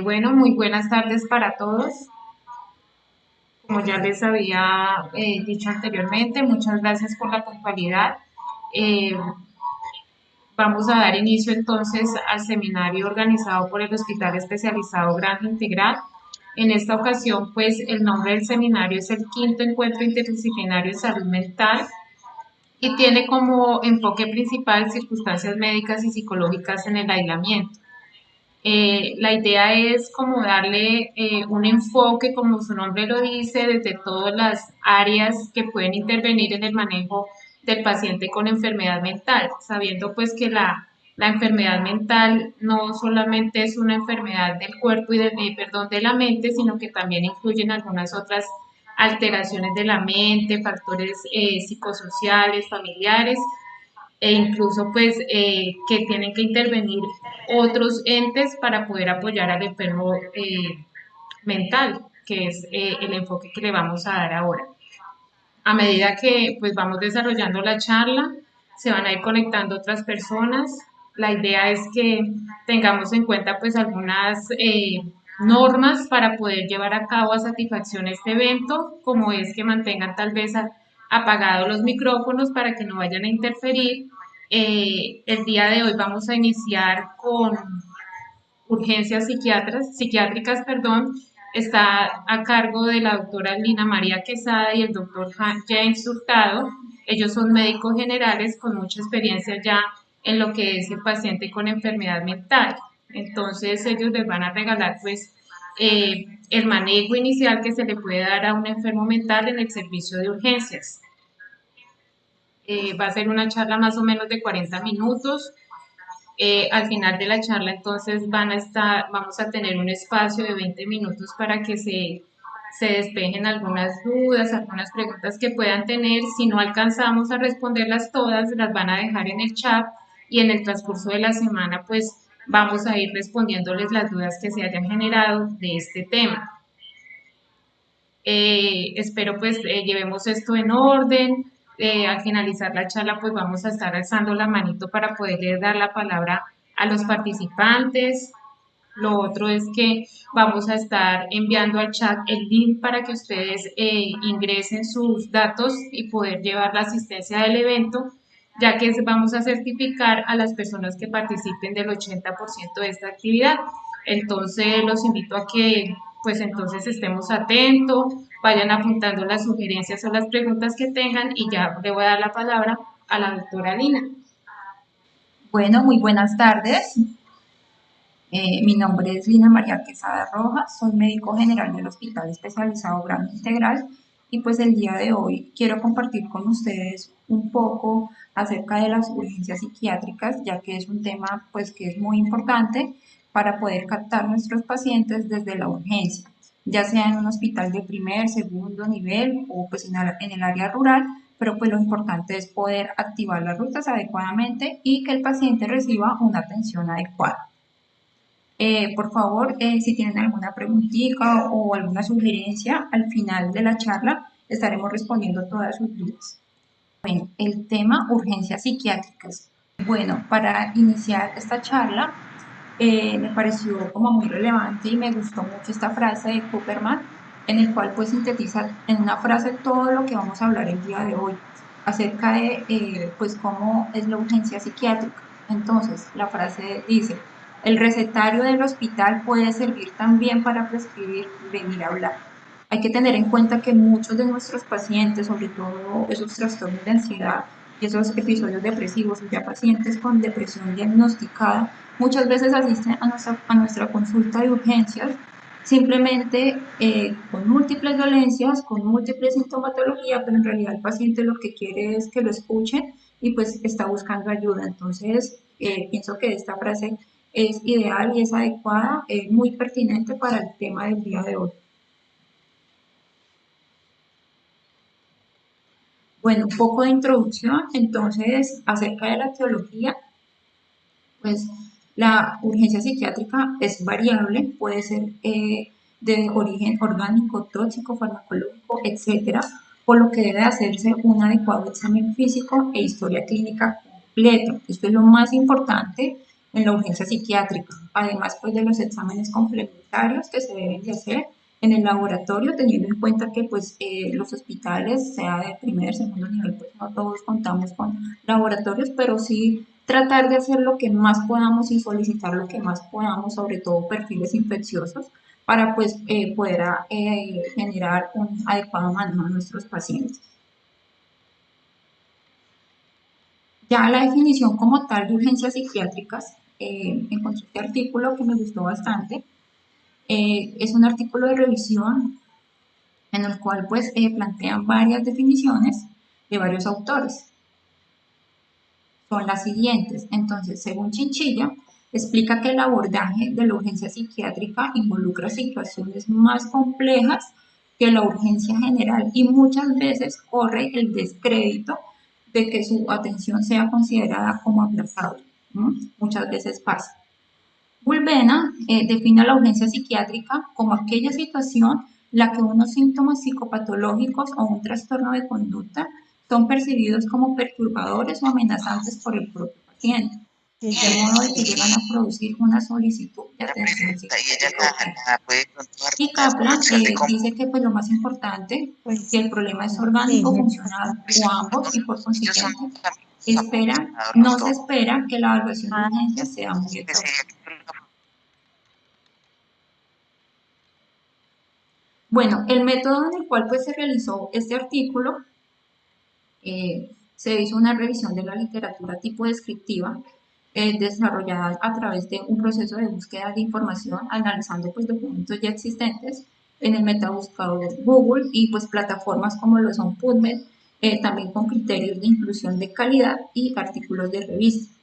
Bueno, muy buenas tardes para todos. Como ya les había dicho anteriormente, muchas gracias por la puntualidad. Eh, Vamos a dar inicio entonces al seminario organizado por el Hospital Especializado Granja Integral. En esta ocasión, pues el nombre del seminario es el Quinto Encuentro Interdisciplinario de Salud Mental y tiene como enfoque principal circunstancias médicas y psicológicas en el aislamiento. La idea es como darle un enfoque, como su nombre lo dice, desde todas las áreas que pueden intervenir en el manejo del paciente con enfermedad mental, sabiendo pues que la enfermedad mental no solamente es una enfermedad del cuerpo y perdón, de la mente, sino que también incluyen algunas otras alteraciones de la mente, factores psicosociales, familiares e incluso pues que tienen que intervenir otros entes para poder apoyar al enfermo mental, que es el enfoque que le vamos a dar ahora. A medida que pues vamos desarrollando la charla, se van a ir conectando otras personas. La idea es que tengamos en cuenta pues algunas normas para poder llevar a cabo a satisfacción este evento, como es que mantengan tal vez apagados los micrófonos para que no vayan a interferir. El día de hoy vamos a iniciar con urgencias psiquiátricas, perdón, está a cargo de la doctora Lina María Quesada y el doctor James Hurtado. Ellos son médicos generales con mucha experiencia ya en lo que es el paciente con enfermedad mental. Entonces ellos les van a regalar pues el manejo inicial que se le puede dar a un enfermo mental en el servicio de urgencias. Va a ser una charla más o menos de 40 minutos. Al final de la charla, entonces vamos a tener un espacio de 20 minutos para que se despejen algunas dudas, algunas preguntas que puedan tener. Si no alcanzamos a responderlas todas, las van a dejar en el chat y en el transcurso de la semana, pues vamos a ir respondiéndoles las dudas que se hayan generado de este tema. Espero pues llevemos esto en orden. Al finalizar la charla pues vamos a estar alzando la manito para poderle dar la palabra a los participantes. Lo otro es que vamos a estar enviando al chat el link para que ustedes ingresen sus datos y poder llevar la asistencia del evento, ya que vamos a certificar a las personas que participen del 80% de esta actividad. Entonces los invito a que pues entonces estemos atentos, vayan apuntando las sugerencias o las preguntas que tengan y ya le voy a dar la palabra a la doctora Lina. Bueno, muy buenas tardes. Mi nombre es Lina María Quesada Rojas, soy médico general del Hospital Especializado Granja Integral y pues el día de hoy quiero compartir con ustedes un poco acerca de las urgencias psiquiátricas, ya que es un tema pues que es muy importante para poder captar nuestros pacientes desde la urgencia, ya sea en un hospital de primer, segundo nivel o pues en el área rural, pero pues lo importante es poder activar las rutas adecuadamente y que el paciente reciba una atención adecuada. Por favor, si tienen alguna preguntita o alguna sugerencia, al final de la charla estaremos respondiendo todas sus dudas. Bueno, el tema urgencias psiquiátricas. Bueno, para iniciar esta charla, me pareció como muy relevante y me gustó mucho esta frase de Cooperman, en el cual pues sintetiza en una frase todo lo que vamos a hablar el día de hoy, acerca de pues cómo es la urgencia psiquiátrica. Entonces, la frase dice, el recetario del hospital puede servir también para prescribir y venir a hablar. Hay que tener en cuenta que muchos de nuestros pacientes, sobre todo esos trastornos de ansiedad y esos episodios depresivos, o ya pacientes con depresión diagnosticada, muchas veces asisten a nuestra consulta de urgencias simplemente con múltiples dolencias, con múltiples sintomatología, pero en realidad el paciente lo que quiere es que lo escuchen y pues está buscando ayuda. Entonces, pienso que esta frase es ideal y es adecuada, muy pertinente para el tema del día de hoy. Bueno, un poco de introducción, entonces, acerca de la etiología, pues la urgencia psiquiátrica es variable, puede ser de origen orgánico, tóxico, farmacológico, etcétera, por lo que debe hacerse un adecuado examen físico e historia clínica completo. Esto es lo más importante en la urgencia psiquiátrica, además pues de los exámenes complementarios que se deben de hacer en el laboratorio, teniendo en cuenta que pues los hospitales, sea de primer, segundo nivel, pues no todos contamos con laboratorios, pero sí tratar de hacer lo que más podamos y solicitar lo que más podamos, sobre todo perfiles infecciosos, para pues poder generar un adecuado manejo a nuestros pacientes. Ya la definición como tal de urgencias psiquiátricas, encontré este artículo que me gustó bastante. Es un artículo de revisión en el cual pues plantean varias definiciones de varios autores. Son las siguientes. Entonces, según Chinchilla, explica que el abordaje de la urgencia psiquiátrica involucra situaciones más complejas que la urgencia general y muchas veces corre el descrédito de que su atención sea considerada como aplazable. Muchas veces pasa. Bulbena define la urgencia psiquiátrica como aquella situación en la que unos síntomas psicopatológicos o un trastorno de conducta son percibidos como perturbadores o amenazantes por el propio paciente, Sí, de ya. modo de que llegan a producir una solicitud de La atención presenta y ella psicológica. la puede contar Y la Kaplan corrección de cómo dice que pues lo más importante, si Pues el problema es sí, orgánico, me funcional o ambos, y por ellos son consiguiente, amigos no los se dos. espera que la evaluación de ah, urgencia sea muy Que exhaustiva. sería Bueno, el método en el cual pues, se realizó este artículo, se hizo una revisión de la literatura tipo descriptiva, desarrollada a través de un proceso de búsqueda de información, analizando pues, documentos ya existentes en el metabuscador Google y pues, plataformas como lo son PubMed, también con criterios de inclusión de calidad y artículos de revista.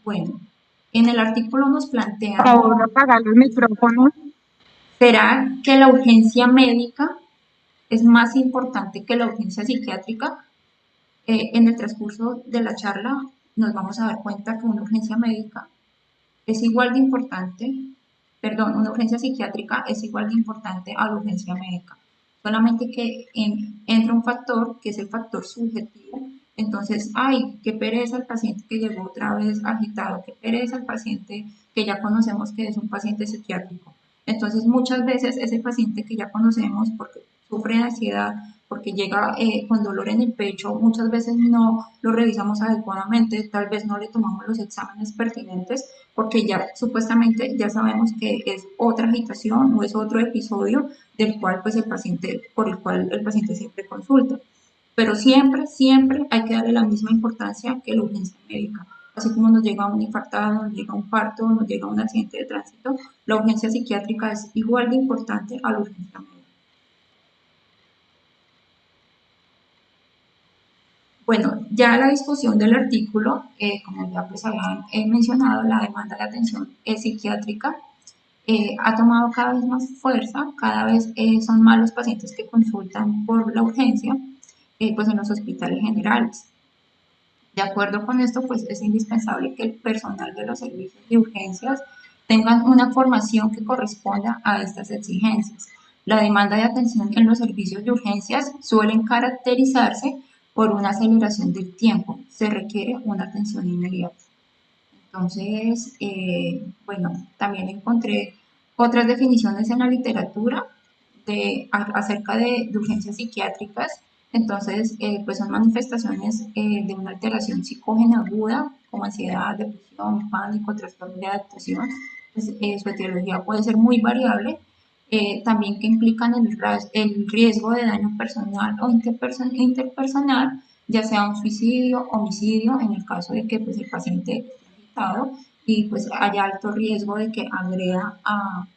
Bueno, en el artículo nos por plantean, favor, apagar los micrófonos. ¿será que la urgencia médica es más importante que la urgencia psiquiátrica? En el transcurso de la charla nos vamos a dar cuenta que una urgencia médica es igual de importante, perdón, una urgencia psiquiátrica es igual de importante a la urgencia médica. Solamente que entra un factor que es el factor subjetivo. Entonces, ay, qué pereza el paciente que llegó otra vez agitado, qué pereza el paciente que ya conocemos que es un paciente psiquiátrico. Entonces, muchas veces ese paciente que ya conocemos porque sufre de ansiedad, porque llega con dolor en el pecho, muchas veces no lo revisamos adecuadamente, tal vez no le tomamos los exámenes pertinentes porque ya supuestamente ya sabemos que es otra agitación o es otro episodio del cual pues el paciente, por el cual el paciente siempre consulta. Pero siempre, siempre hay que darle la misma importancia que la urgencia médica. Así como nos llega un infartado, nos llega un parto, nos llega un accidente de tránsito, la urgencia psiquiátrica es igual de importante a la urgencia médica. Bueno, ya la discusión del artículo, como ya pues habían mencionado, la demanda de atención psiquiátrica ha tomado cada vez más fuerza, cada vez son más los pacientes que consultan por la urgencia, pues en los hospitales generales. De acuerdo con esto, pues es indispensable que el personal de los servicios de urgencias tengan una formación que corresponda a estas exigencias. La demanda de atención en los servicios de urgencias suelen caracterizarse por una aceleración del tiempo. Se requiere una atención inmediata. Entonces, bueno, también encontré otras definiciones en la literatura acerca de urgencias psiquiátricas. Entonces, pues son manifestaciones de una alteración psicógena aguda, como ansiedad, depresión, pánico, trastorno de adaptación. Pues, su etiología puede ser muy variable, también que implican el riesgo de daño personal o interpersonal, ya sea un suicidio, homicidio, en el caso de que pues, el paciente esté agitado y pues haya alto riesgo de que agreda a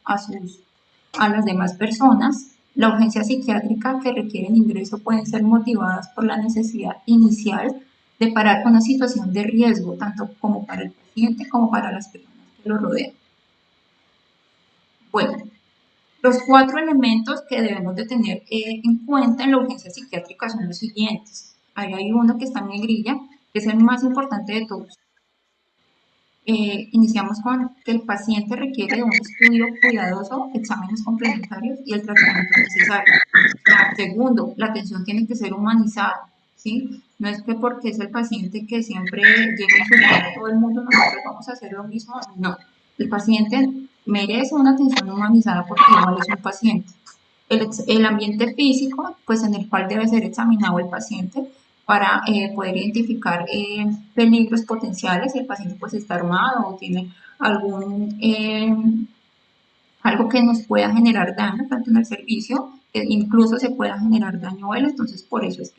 las demás personas. La urgencia psiquiátrica que requieren ingreso pueden ser motivadas por la necesidad inicial de parar una situación de riesgo, tanto como para el paciente como para las personas que lo rodean. Bueno, los 4 elementos que debemos de tener en cuenta en la urgencia psiquiátrica son los siguientes. Ahí hay uno que está en negrilla, que es el más importante de todos. Iniciamos con que el paciente requiere de un estudio cuidadoso, exámenes complementarios y el tratamiento necesario. Segundo, la atención tiene que ser humanizada. ¿sí? No es que porque es el paciente que siempre llega a insultar a todo el mundo, nosotros vamos a hacer lo mismo, no. El paciente merece una atención humanizada porque igual es un paciente. El ambiente físico, pues en el cual debe ser examinado el paciente para poder identificar peligros potenciales, si el paciente pues está armado o tiene algún algo que nos pueda generar daño, tanto en el servicio, incluso se pueda generar daño a él, entonces por eso es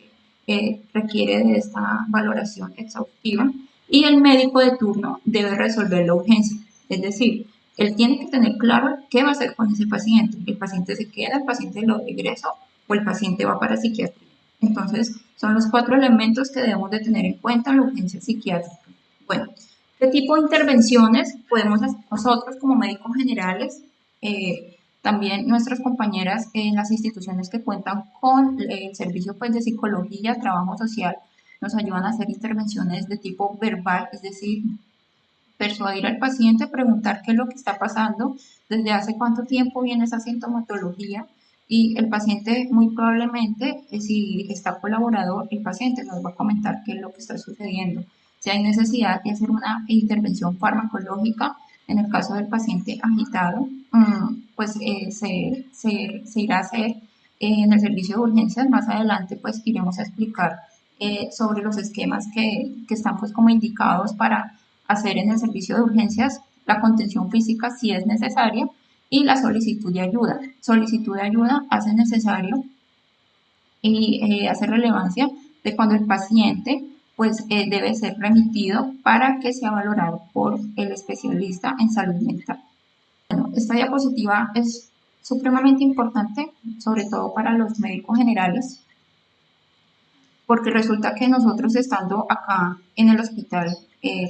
que requiere de esta valoración exhaustiva y el médico de turno debe resolver la urgencia, es decir, él tiene que tener claro qué va a hacer con ese paciente, el paciente se queda, el paciente lo regresa o el paciente va para psiquiatría. Entonces, son los 4 elementos que debemos de tener en cuenta en la urgencia psiquiátrica. Bueno, ¿qué tipo de intervenciones podemos hacer nosotros como médicos generales? También nuestras compañeras en las instituciones que cuentan con el servicio pues, de psicología, trabajo social, nos ayudan a hacer intervenciones de tipo verbal, es decir, persuadir al paciente, preguntar qué es lo que está pasando, desde hace cuánto tiempo viene esa sintomatología y el paciente muy probablemente, si está colaborador, el paciente nos va a comentar qué es lo que está sucediendo. Si hay necesidad de hacer una intervención farmacológica, en el caso del paciente agitado, pues se irá a hacer en el servicio de urgencias. Más adelante pues iremos a explicar sobre los esquemas que están pues como indicados para hacer en el servicio de urgencias la contención física si es necesaria y la solicitud de ayuda. Solicitud de ayuda hace necesario y hace relevancia de cuando el paciente pues debe ser remitido para que sea valorado por el especialista en salud mental. Bueno, esta diapositiva es supremamente importante, sobre todo para los médicos generales, porque resulta que nosotros estando acá en el hospital,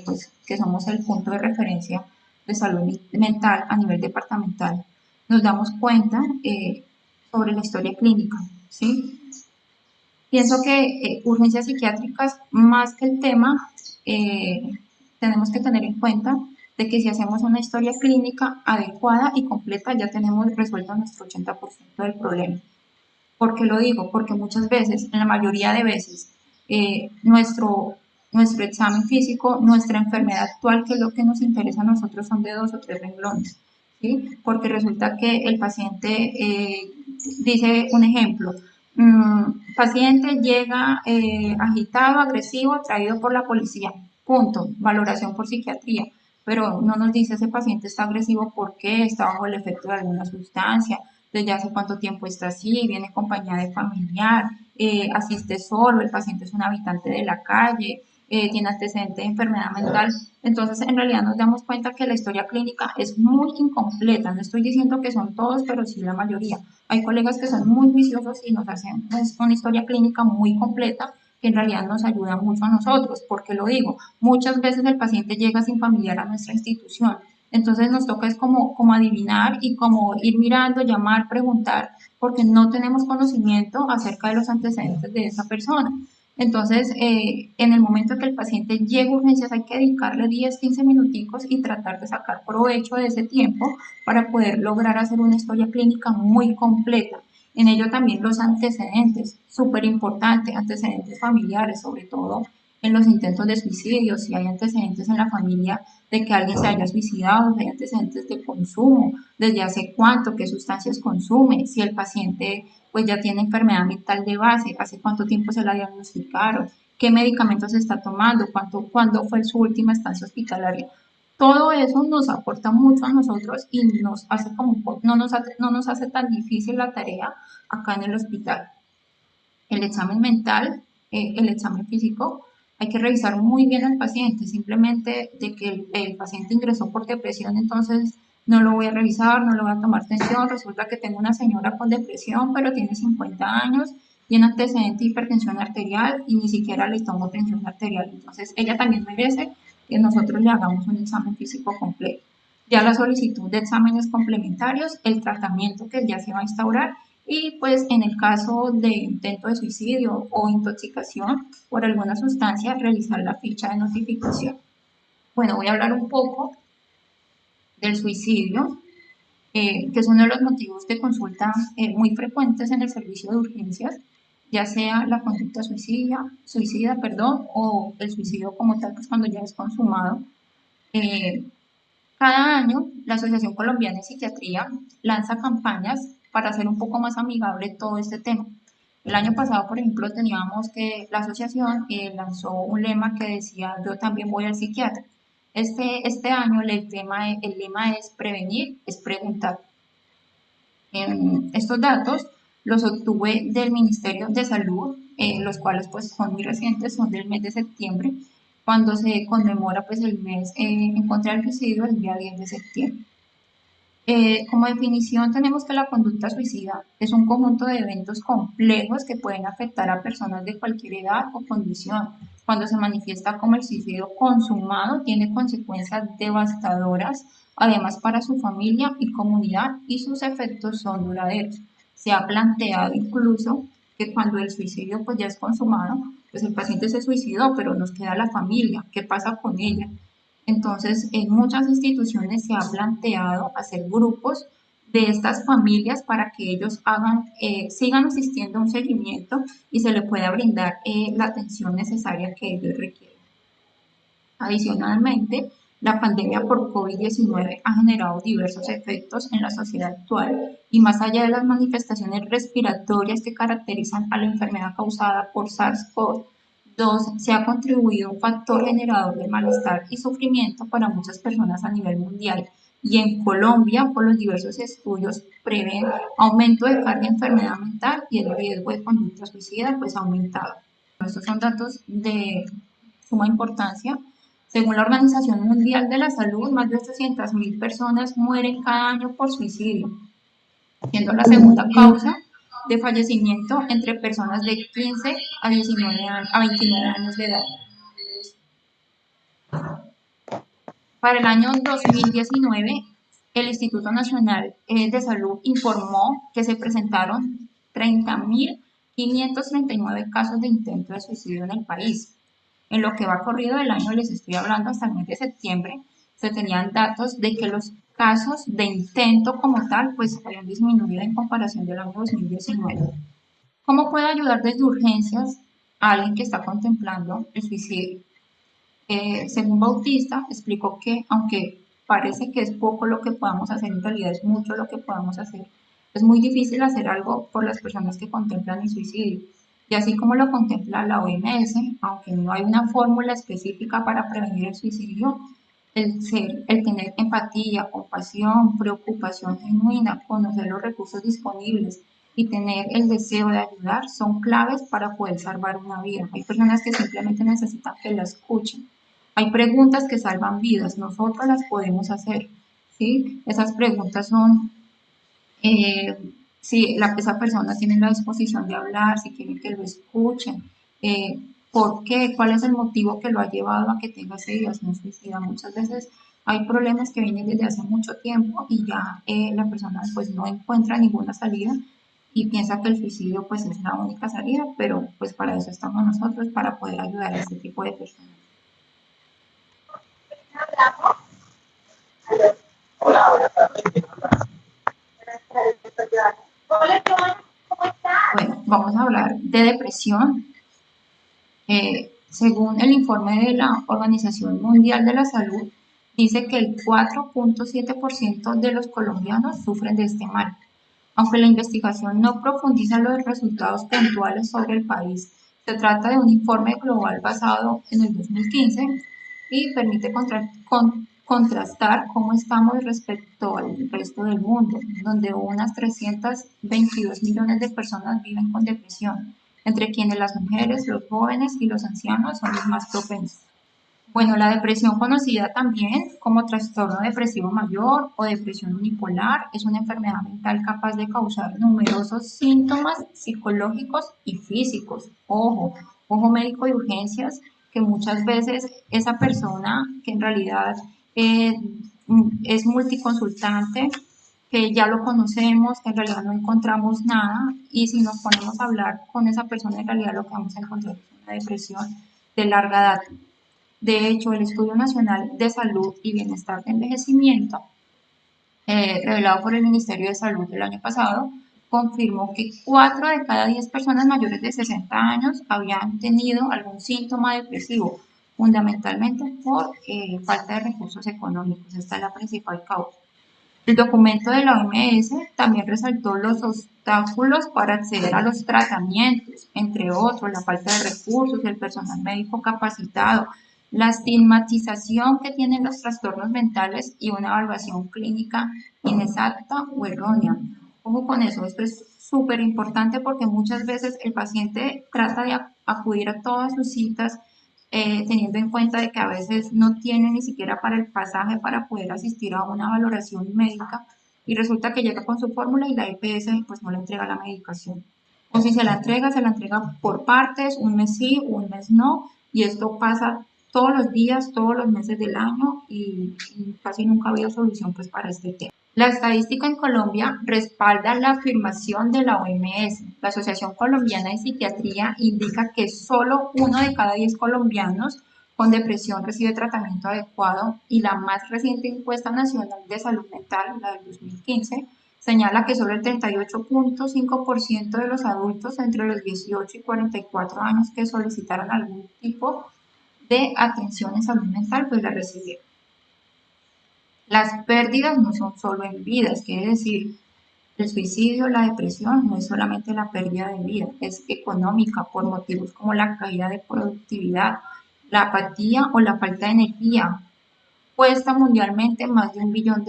pues que somos el punto de referencia de salud mental a nivel departamental, nos damos cuenta sobre la historia clínica, ¿sí? Pienso que urgencias psiquiátricas, más que el tema, tenemos que tener en cuenta de que si hacemos una historia clínica adecuada y completa, ya tenemos resuelto nuestro 80% del problema. ¿Por qué lo digo? Porque muchas veces, en la mayoría de veces, nuestro examen físico, nuestra enfermedad actual, que es lo que nos interesa a nosotros, son de 2 o 3 renglones, ¿sí? Porque resulta que el paciente dice un ejemplo, paciente llega agitado, agresivo, traído por la policía, punto, valoración por psiquiatría, pero no nos dice ese paciente está agresivo porque está bajo el efecto de alguna sustancia, desde hace cuánto tiempo está así, viene acompañada de familiar, asiste solo, el paciente es un habitante de la calle, tiene antecedentes de enfermedad mental. Entonces, en realidad nos damos cuenta que la historia clínica es muy incompleta. No estoy diciendo que son todos, pero sí la mayoría. Hay colegas que son muy viciosos y nos hacen pues, una historia clínica muy completa que en realidad nos ayuda mucho a nosotros. ¿Por qué lo digo? Muchas veces el paciente llega sin familiar a nuestra institución. Entonces nos toca es como adivinar y como ir mirando, llamar, preguntar, porque no tenemos conocimiento acerca de los antecedentes de esa persona. Entonces, en el momento que el paciente llegue a urgencias hay que dedicarle 10, 15 minuticos y tratar de sacar provecho de ese tiempo para poder lograr hacer una historia clínica muy completa. En ello también los antecedentes, súper importante, antecedentes familiares, sobre todo en los intentos de suicidio, si hay antecedentes en la familia de que alguien se haya suicidado, si hay antecedentes de consumo, desde hace cuánto, qué sustancias consume, si el paciente pues ya tiene enfermedad mental de base, hace cuánto tiempo se la diagnosticaron, qué medicamentos se está tomando, cuándo fue su última estancia hospitalaria. Todo eso nos aporta mucho a nosotros y nos hace como, no nos hace tan difícil la tarea acá en el hospital. El examen mental, el examen físico, hay que revisar muy bien al paciente, simplemente de que el paciente ingresó por depresión, entonces no lo voy a revisar, no le voy a tomar atención, resulta que tengo una señora con depresión, pero tiene 50 años, tiene antecedente de hipertensión arterial y ni siquiera le tomo tensión arterial, entonces ella también merece que nosotros le hagamos un examen físico completo. Ya la solicitud de exámenes complementarios, el tratamiento que ya se va a instaurar y pues en el caso de intento de suicidio o intoxicación por alguna sustancia, realizar la ficha de notificación. Bueno, voy a hablar un poco del suicidio, que es uno de los motivos de consulta muy frecuentes en el servicio de urgencias. ya sea la conducta suicida, o el suicidio como tal, pues cuando ya es consumado. Eh, Cada año, la Asociación Colombiana de Psiquiatría lanza campañas para hacer un poco más amigable todo este tema. El año pasado, por ejemplo, teníamos que la asociación lanzó un lema que decía: yo también voy al psiquiatra. Este año el lema es prevenir, es preguntar. Estos datos los obtuve del Ministerio de Salud, los cuales pues son muy recientes, son del mes de septiembre, cuando se conmemora pues el mes en contra del suicidio, el día 10 de septiembre. Como definición tenemos que la conducta suicida es un conjunto de eventos complejos que pueden afectar a personas de cualquier edad o condición. Cuando se manifiesta como el suicidio consumado, tiene consecuencias devastadoras, además para su familia y comunidad, y sus efectos son duraderos. Se ha planteado incluso que cuando el suicidio pues ya es consumado, pues el paciente se suicidó, pero nos queda la familia. ¿Qué pasa con ella? Entonces, en muchas instituciones se ha planteado hacer grupos de estas familias para que ellos sigan asistiendo a un seguimiento y se le pueda brindar la atención necesaria que ellos requieren. Adicionalmente, la pandemia por COVID-19 ha generado diversos efectos en la sociedad actual y más allá de las manifestaciones respiratorias que caracterizan a la enfermedad causada por SARS-CoV-2, se ha contribuido un factor generador de malestar y sufrimiento para muchas personas a nivel mundial. Y en Colombia, por los diversos estudios, prevén aumento de carga de enfermedad mental y el riesgo de conducta suicida pues ha aumentado. Estos son datos de suma importancia. Según la Organización Mundial de la Salud, más de 800.000 personas mueren cada año por suicidio, siendo la segunda causa de fallecimiento entre personas de 15 a 29 años de edad. Para el año 2019, el Instituto Nacional de Salud informó que se presentaron 30.539 casos de intento de suicidio en el país. En lo que va corrido del año, les estoy hablando hasta el mes de septiembre, se tenían datos de que los casos de intento como tal pues habían disminuido en comparación del año 2019. ¿Cómo puede ayudar desde urgencias a alguien que está contemplando el suicidio? Según Bautista, explicó que aunque parece que es poco lo que podamos hacer, en realidad es mucho lo que podamos hacer. Es muy difícil hacer algo por las personas que contemplan el suicidio. Y así como lo contempla la OMS, aunque no hay una fórmula específica para prevenir el suicidio, el tener empatía, compasión, preocupación genuina, conocer los recursos disponibles y tener el deseo de ayudar son claves para poder salvar una vida. Hay personas que simplemente necesitan que la escuchen. Hay preguntas que salvan vidas, nosotros las podemos hacer, ¿sí? Esas preguntas son eh, si esa persona tiene la disposición de hablar, si quieren que lo escuchen, por qué, cuál es el motivo que lo ha llevado a que tenga ese ideación suicida. Muchas veces hay problemas que vienen desde hace mucho tiempo y ya la persona pues no encuentra ninguna salida y piensa que el suicidio pues es la única salida, pero pues para eso estamos nosotros, para poder ayudar a este tipo de personas. Bueno, vamos a hablar de depresión. Según el informe de la Organización Mundial de la Salud, dice que el 4.7% de los colombianos sufren de este mal. Aunque la investigación no profundiza los resultados puntuales sobre el país, se trata de un informe global basado en el 2015 y permite contrastar cómo estamos respecto al resto del mundo, donde unas 322 millones de personas viven con depresión, entre quienes las mujeres, los jóvenes y los ancianos son los más propensos. Bueno, la depresión, conocida también como trastorno depresivo mayor o depresión unipolar, es una enfermedad mental capaz de causar numerosos síntomas psicológicos y físicos. Ojo médico de urgencias, que muchas veces esa persona que en realidad eh, es multiconsultante, que ya lo conocemos, que en realidad no encontramos nada, y si nos ponemos a hablar con esa persona, en realidad lo que vamos a encontrar es una depresión de larga data. De hecho, el Estudio Nacional de Salud y Bienestar de Envejecimiento, revelado por el Ministerio de Salud el año pasado, confirmó que 4 de cada 10 personas mayores de 60 años habían tenido algún síntoma depresivo, fundamentalmente por falta de recursos económicos. Esta es la principal causa. El documento de la OMS también resaltó los obstáculos para acceder a los tratamientos, entre otros, la falta de recursos, el personal médico capacitado, la estigmatización que tienen los trastornos mentales y una evaluación clínica inexacta o errónea. Ojo con eso, esto es súper importante porque muchas veces el paciente trata de acudir a todas sus citas teniendo en cuenta de que a veces no tiene ni siquiera para el pasaje para poder asistir a una valoración médica y resulta que llega con su fórmula y la EPS pues no le entrega la medicación. O si se la entrega por partes, un mes sí, un mes no, y esto pasa todos los días, todos los meses del año y casi nunca ha habido solución pues para este tema. La estadística en Colombia respalda la afirmación de la OMS. La Asociación Colombiana de Psiquiatría indica que solo 1 de cada 10 colombianos con depresión recibe tratamiento adecuado y la más reciente encuesta nacional de salud mental, la del 2015, señala que solo el 38.5% de los adultos entre los 18 y 44 años que solicitaron algún tipo de atención en salud mental pues la recibieron. Las pérdidas no son solo en vidas, quiere decir, el suicidio, la depresión no es solamente la pérdida de vida, es económica por motivos como la caída de productividad, la apatía o la falta de energía. Cuesta mundialmente más de $1 billón,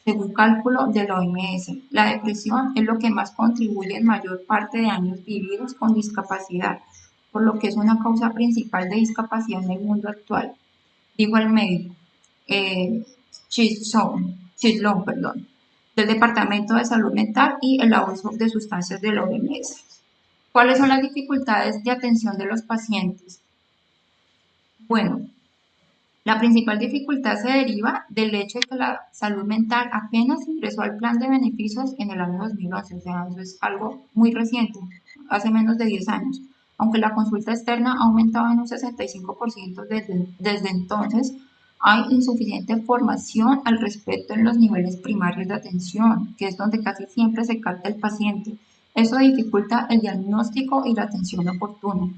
según cálculo de la OMS. La depresión es lo que más contribuye en mayor parte de años vividos con discapacidad, por lo que es una causa principal de discapacidad en el mundo actual, dijo el médico Chislon, del Departamento de Salud Mental y el Abuso de Sustancias de la OMS. ¿Cuáles son las dificultades de atención de los pacientes? Bueno, la principal dificultad se deriva del hecho de que la salud mental apenas ingresó al plan de beneficios en el año 2011, o sea, eso es algo muy reciente, hace menos de 10 años. Aunque la consulta externa ha aumentado en un 65% desde entonces, hay insuficiente formación al respecto en los niveles primarios de atención, que es donde casi siempre se capta el paciente. Eso dificulta el diagnóstico y la atención oportuna.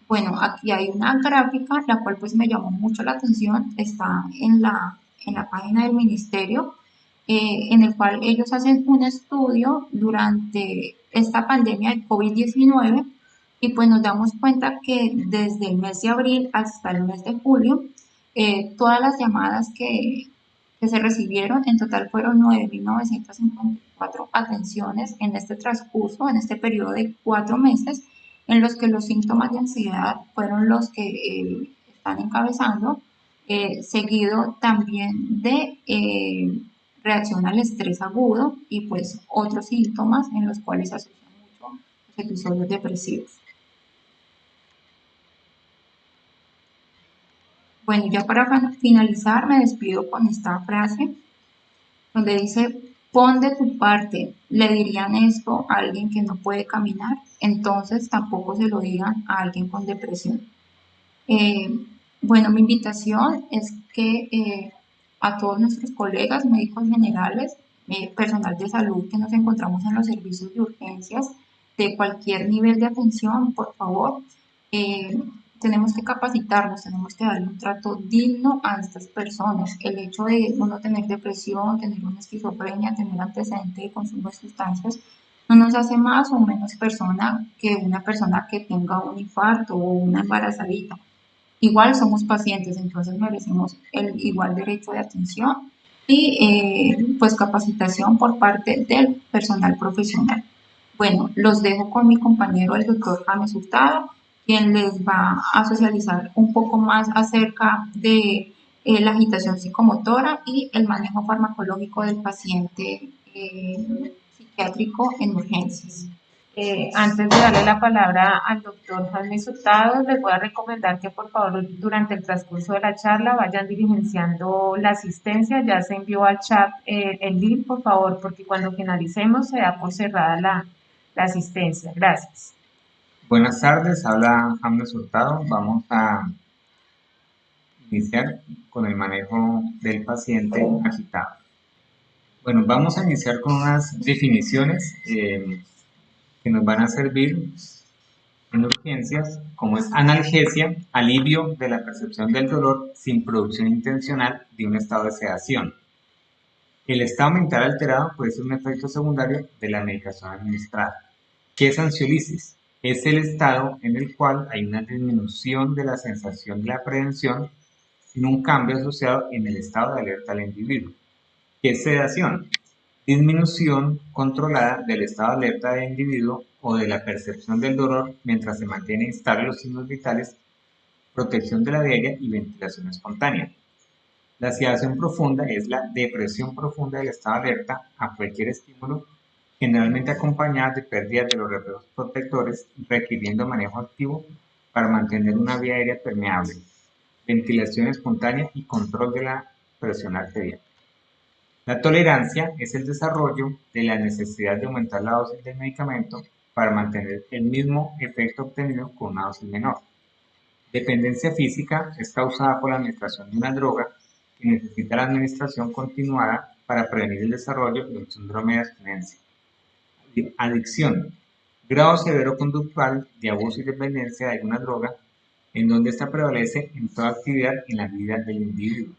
Bueno, aquí hay una gráfica, la cual pues me llamó mucho la atención, está en la página del ministerio, en el cual ellos hacen un estudio durante esta pandemia de COVID-19 y pues nos damos cuenta que desde el mes de abril hasta el mes de julio, todas las llamadas que se recibieron, en total fueron 9.954 atenciones en este transcurso, en este periodo de 4 meses, en los que los síntomas de ansiedad fueron los que están encabezando, seguido también de reacción al estrés agudo y pues otros síntomas en los cuales se asocian mucho los episodios depresivos. Bueno, ya para finalizar me despido con esta frase donde dice, pon de tu parte, le dirían esto a alguien que no puede caminar, entonces tampoco se lo digan a alguien con depresión. Bueno, mi invitación es que a todos nuestros colegas, médicos generales, personal de salud que nos encontramos en los servicios de urgencias de cualquier nivel de atención, por favor, tenemos que capacitarnos, tenemos que darle un trato digno a estas personas. El hecho de uno tener depresión, tener una esquizofrenia, tener antecedente de consumo de sustancias, no nos hace más o menos persona que una persona que tenga un infarto o una embarazadita. Igual somos pacientes, entonces merecemos el igual derecho de atención y pues capacitación por parte del personal profesional. Bueno, los dejo con mi compañero el doctor James Hurtado, quien les va a socializar un poco más acerca de la agitación psicomotora y el manejo farmacológico del paciente psiquiátrico en urgencias. Antes de darle la palabra al doctor Jaime Hurtado, les voy a recomendar que por favor durante el transcurso de la charla vayan diligenciando la asistencia. Ya se envió al chat el link, por favor, porque cuando finalicemos se da por cerrada la asistencia. Gracias. Buenas tardes, habla James Hurtado. Vamos a iniciar con el manejo del paciente agitado. Bueno, vamos a iniciar con unas definiciones que nos van a servir en urgencias, como es analgesia, alivio de la percepción del dolor sin producción intencional de un estado de sedación. El estado mental alterado puede ser un efecto secundario de la medicación administrada. ¿Qué es ansiolisis? Es el estado en el cual hay una disminución de la sensación de la prevención sin un cambio asociado en el estado de alerta del individuo. ¿Qué es sedación? Disminución controlada del estado de alerta del individuo o de la percepción del dolor mientras se mantienen estables los signos vitales, protección de la diaria y ventilación espontánea. La sedación profunda es la depresión profunda del estado de alerta a cualquier estímulo, generalmente acompañada de pérdida de los reflejos protectores, requiriendo manejo activo para mantener una vía aérea permeable, ventilación espontánea y control de la presión arterial. La tolerancia es el desarrollo de la necesidad de aumentar la dosis del medicamento para mantener el mismo efecto obtenido con una dosis menor. Dependencia física es causada por la administración de una droga que necesita la administración continuada para prevenir el desarrollo de un síndrome de abstinencia. Adicción. Grado severo conductual de abuso y dependencia de alguna droga en donde ésta prevalece en toda actividad en la vida del individuo.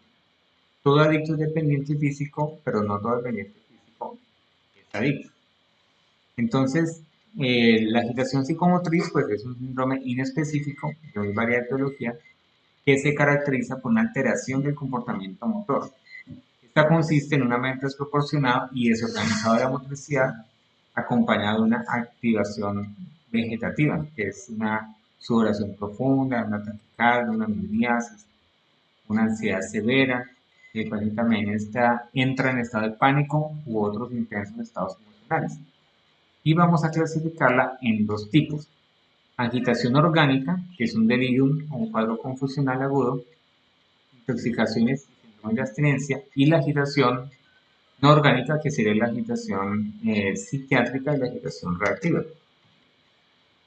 Todo adicto es dependiente físico, pero no todo dependiente físico es adicto. Entonces, la agitación psicomotriz pues, es un síndrome inespecífico de muy variada etiología que se caracteriza por una alteración del comportamiento motor. Esta consiste en un aumento desproporcionado y desorganizado de la motricidad, acompañado de una activación vegetativa, que es una sudoración profunda, una taquicardia, una miomiasis, una ansiedad severa. El paciente también entra en estado de pánico u otros intensos estados emocionales. Y vamos a clasificarla en dos tipos. Agitación orgánica, que es un delirium o un cuadro confusional agudo, intoxicaciones y síndrome de abstinencia, y la agitación no orgánica, que sería la agitación psiquiátrica y la agitación reactiva.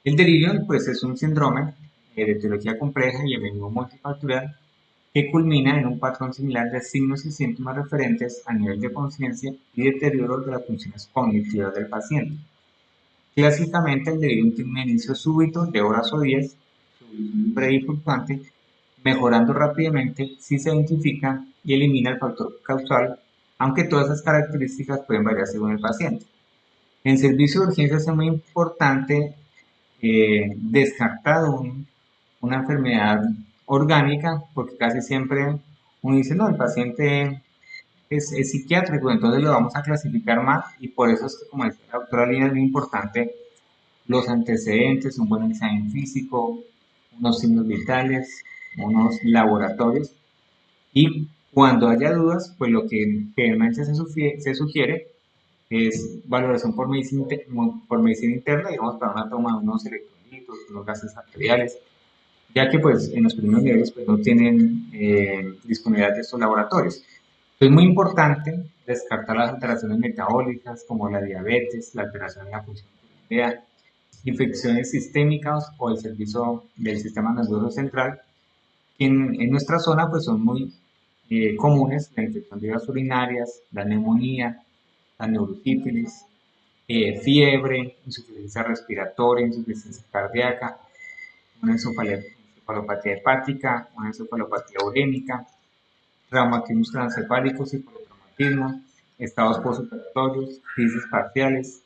El delirium pues, es un síndrome de etiología compleja y a menudo multifactorial que culmina en un patrón similar de signos y síntomas referentes a nivel de conciencia y deterioro de las funciones cognitivas del paciente. Clásicamente, el delirium tiene un inicio súbito de horas o días, breve y fluctuante, mejorando rápidamente si se identifica y elimina el factor causal, aunque todas esas características pueden variar según el paciente. En servicio de urgencias es muy importante descartar una enfermedad orgánica, porque casi siempre uno dice, no, el paciente es psiquiátrico, entonces lo vamos a clasificar más, y por eso es que, como dice la doctora Lina, es muy importante los antecedentes, un buen examen físico, unos signos vitales, unos laboratorios, y cuando haya dudas, pues lo que generalmente se sugiere es valoración por medicina interna, digamos, para una toma de unos electrolitos, unos gases arteriales, ya que pues en los primeros niveles pues, no tienen disponibilidad de estos laboratorios. Es muy importante descartar las alteraciones metabólicas como la diabetes, la alteración en la función tiroidea, infecciones sistémicas o el servicio del sistema nervioso central, que en nuestra zona pues son muy comunes: la infección de vías urinarias, la neumonía, la neurosífilis, fiebre, insuficiencia respiratoria, insuficiencia cardíaca, una encefalopatía hepática, una encefalopatía urémica, traumatismos craneoencefálicos y politraumatismos, estados postoperatorios, crisis parciales,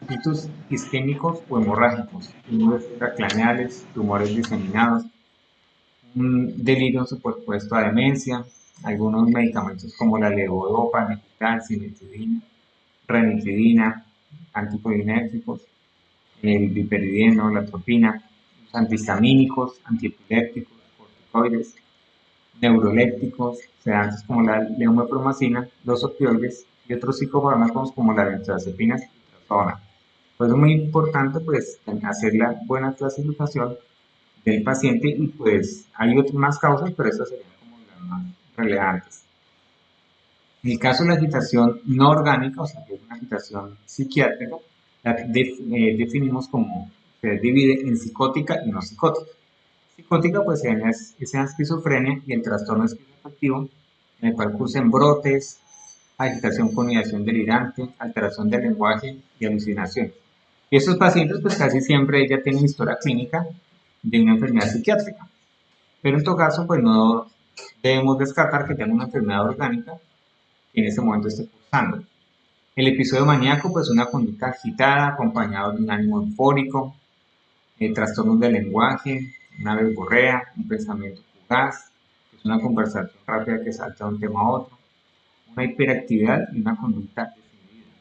ritos isquémicos o hemorrágicos, tumores intracraneales, tumores diseminados, un delirio superpuesto a demencia, algunos medicamentos como la levodopa, megital, cimetidina, ranitidina, anticolinérgicos, el piperidino, la atropina, los antihistamínicos, antiepilépticos, corticoides, neurolépticos, sedantes como la levomepromacina, los opioides y otros psicofármacos como la benzodiazepina y trazodona. Pues es muy importante pues hacer la buena clasificación del paciente, y pues hay otras más causas, pero estas serían como las más relevantes. En el caso de la agitación no orgánica, o sea, que es una agitación psiquiátrica, la definimos como, se divide en psicótica y no psicótica. psicótica pues es en la esquizofrenia y el trastorno esquizoafectivo, en el cual cursan brotes, agitación con ideación delirante, alteración del lenguaje y alucinación. Y estos pacientes pues casi siempre ya tienen historia clínica de una enfermedad psiquiátrica, pero en todo caso pues no debemos descartar que tengan una enfermedad orgánica que en ese momento esté cursando. El episodio maníaco pues una conducta agitada acompañado de un ánimo eufórico, trastornos del lenguaje, una verborrea, un pensamiento fugaz, que es una conversación rápida que salta de un tema a otro, una hiperactividad y una conducta desinhibida.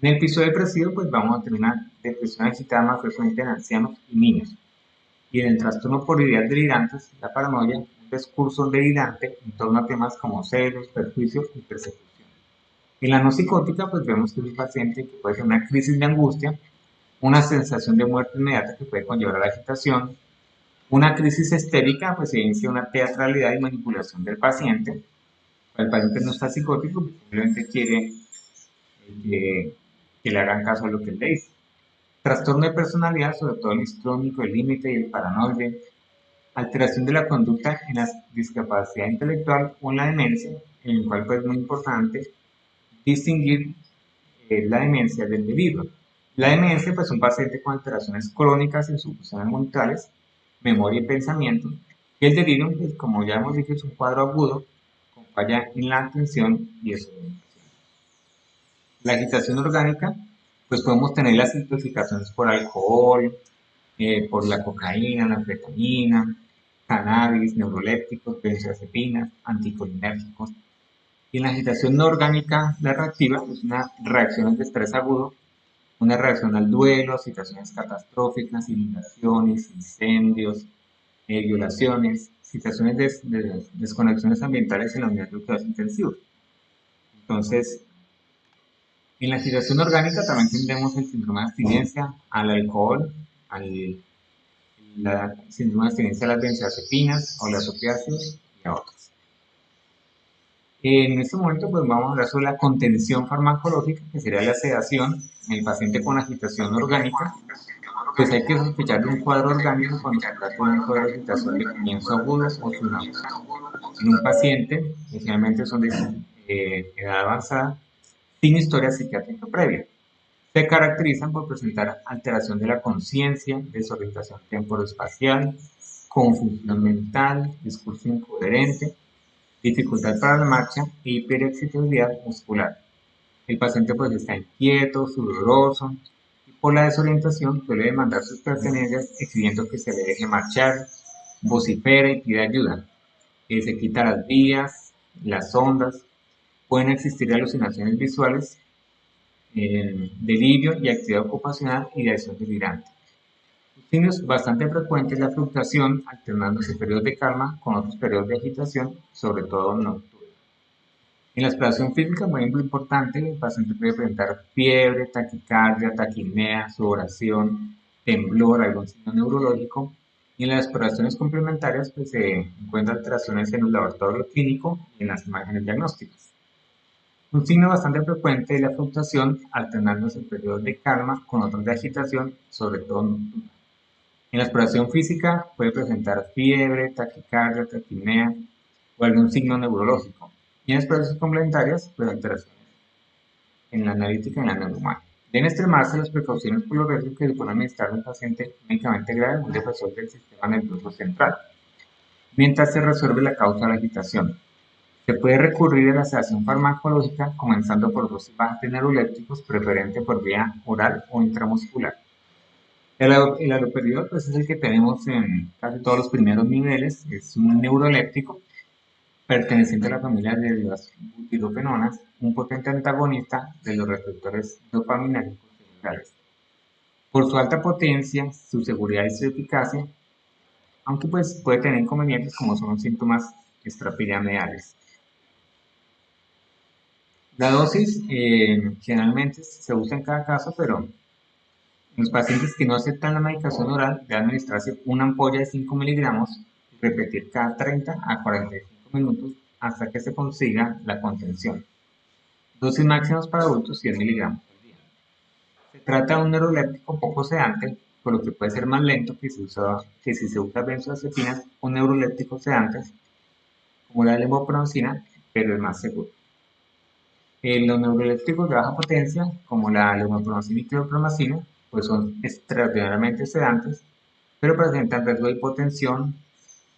En el episodio depresivo pues vamos a tener una depresión agitada más frecuente en ancianos y niños. Y en el trastorno por ideas delirantes, la paranoia, un discurso delirante en torno a temas como celos, perjuicio y persecución. En la no psicótica pues vemos que es un paciente que puede tener una crisis de angustia, una sensación de muerte inmediata que puede conllevar a la agitación, una crisis histérica pues evidencia una teatralidad y manipulación del paciente. El paciente no está psicótico, simplemente quiere que le hagan caso a lo que él le dice. Trastorno de personalidad, sobre todo el histrónico, el límite y el paranoide. Alteración de la conducta en la discapacidad intelectual o en la demencia, en el cual pues, es muy importante distinguir la demencia del delirio. La demencia pues, es un paciente con alteraciones crónicas en sus funciones mentales, memoria y pensamiento. Y el delirio, pues, como ya hemos dicho, es un cuadro agudo con falla en la atención y desorientación. La agitación orgánica, pues podemos tener las intoxicaciones por alcohol, por la cocaína, la anfetamina, cannabis, neurolépticos, benzodiazepinas, anticolinérgicos. Y en la agitación no orgánica, la reactiva, es una reacción de estrés agudo, una reacción al duelo, situaciones catastróficas, inundaciones, incendios, violaciones, situaciones de desconexiones ambientales en la unidad de cuidados intensivos. Entonces, en la agitación orgánica también tendremos el síndrome de abstinencia al alcohol, la síndrome de abstinencia a las benzodiazepinas o las opiáceos y a otros. En este momento pues vamos a hablar sobre la contención farmacológica, que sería la sedación en el paciente con agitación orgánica. Pues hay que sospechar de un cuadro orgánico cuando se trata de un cuadro de agitación de comienzo agudo o tsunami. En un paciente, generalmente son de edad avanzada, sin historia psiquiátrica previa. Se caracterizan por presentar alteración de la conciencia, desorientación temporoespacial, confusión mental, discurso incoherente, dificultad para la marcha e hiperexcitabilidad muscular. El paciente pues está inquieto, sudoroso y por la desorientación suele demandar sus pertenencias exigiendo que se le deje marchar, vocifera y pide ayuda. Se quita las vías, las ondas, pueden existir alucinaciones visuales, delirio y actividad ocupacional y ideación delirante. Signos bastante frecuentes la fluctuación, alternándose periodos de calma con otros periodos de agitación, sobre todo nocturna. En la exploración física, muy importante, el paciente puede presentar fiebre, taquicardia, taquipnea, sudoración, temblor, algún signo neurológico. Y en las exploraciones complementarias, pues, se encuentran alteraciones en el laboratorio clínico y en las imágenes diagnósticas. Un signo bastante frecuente es la fluctuación, alternándose periodos de calma con otros de agitación, sobre todo nocturna. En la exploración física puede presentar fiebre, taquicardia, taquipnea o algún signo neurológico. Y en las exploraciones complementarias, pues alteraciones en la analítica y en la neurohumana. Deben extremarse las precauciones por los riesgos que supone administrar a un paciente médicamente grave un depresor del sistema nervioso central, mientras se resuelve la causa de la agitación. Se puede recurrir a la sedación farmacológica, comenzando por dosis bajas de neurolépticos, preferente por vía oral o intramuscular. El haloperidol pues, es el que tenemos en casi todos los primeros niveles, es un neuroléptico perteneciente a la familia de las butyrofenonas, un potente antagonista de los receptores dopaminérgicos cerebrales. Por su alta potencia, su seguridad y su eficacia, aunque pues, puede tener inconvenientes como son los síntomas extrapiramidales. La dosis generalmente se usa en cada caso, pero los pacientes que no aceptan la medicación oral deben administrarse una ampolla de 5 miligramos y repetir cada 30 a 45 minutos hasta que se consiga la contención. Dosis máximas para adultos 100 miligramos al día. Se trata de un neuroléptico poco sedante, por lo que puede ser más lento que si se usa benzodiazepinas o neurolépticos sedantes, como la levofloxacina, pero es más seguro. Los neurolépticos de baja potencia, como la levofloxacina y clorpromacina, pues son extraordinariamente sedantes, pero presentan riesgo de hipotensión,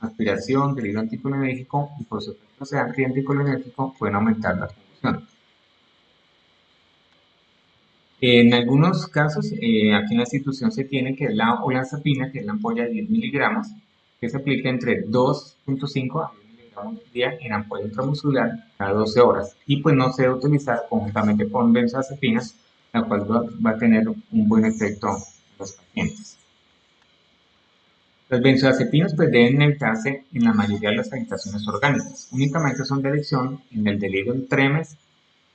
aspiración, delirio anticolinérgico y por su efecto sedante y anticolinérgico pueden aumentar la confusión. En algunos casos, aquí en la institución se tiene que es la olanzapina, que es la ampolla de 10 miligramos, que se aplica entre 2.5 a 10 miligramos al día en ampolla intramuscular cada 12 horas. Y pues no se debe utilizar conjuntamente con benzodiazepinas, la cual va a tener un buen efecto en los pacientes. Las benzodiazepinas pues deben evitarse en la mayoría de las agitaciones orgánicas. Únicamente son de elección en el delirium tremens,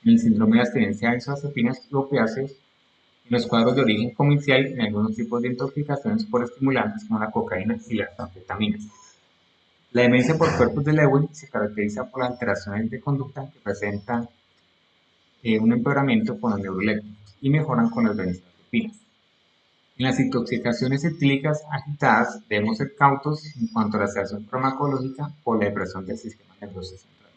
en el síndrome de abstinencia de benzodiazepinas y opiáceos, en los cuadros de origen comercial y en algunos tipos de intoxicaciones por estimulantes como la cocaína y las anfetaminas. La demencia por cuerpos de Lewy se caracteriza por las alteraciones de conducta que presentan un empeoramiento con los neurolépticos y mejoran con las benzodiazepinas. En las intoxicaciones etílicas agitadas debemos ser cautos en cuanto a la sedación farmacológica o la depresión del sistema nervioso central.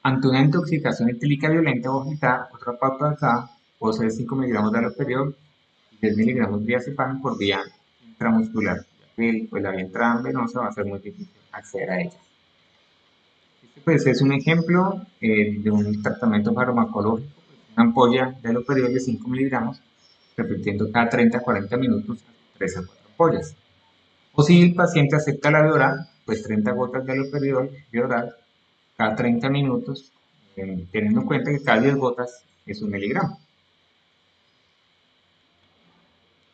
Ante una intoxicación etílica violenta o agitada, otra pauta acá puede ser 5 miligramos de haloperidol y 10 miligramos de diazepam por vía intramuscular, ya que pues, la vía intravenosa va a ser muy difícil acceder a ella. Este pues, es un ejemplo de un tratamiento farmacológico, una ampolla de haloperidol de 5 miligramos, repitiendo cada 30 a 40 minutos 3 a 4 ampollas. O si el paciente acepta la vía oral, pues 30 gotas de haloperidol vía oral cada 30 minutos, teniendo en cuenta que cada 10 gotas es 1 miligramo.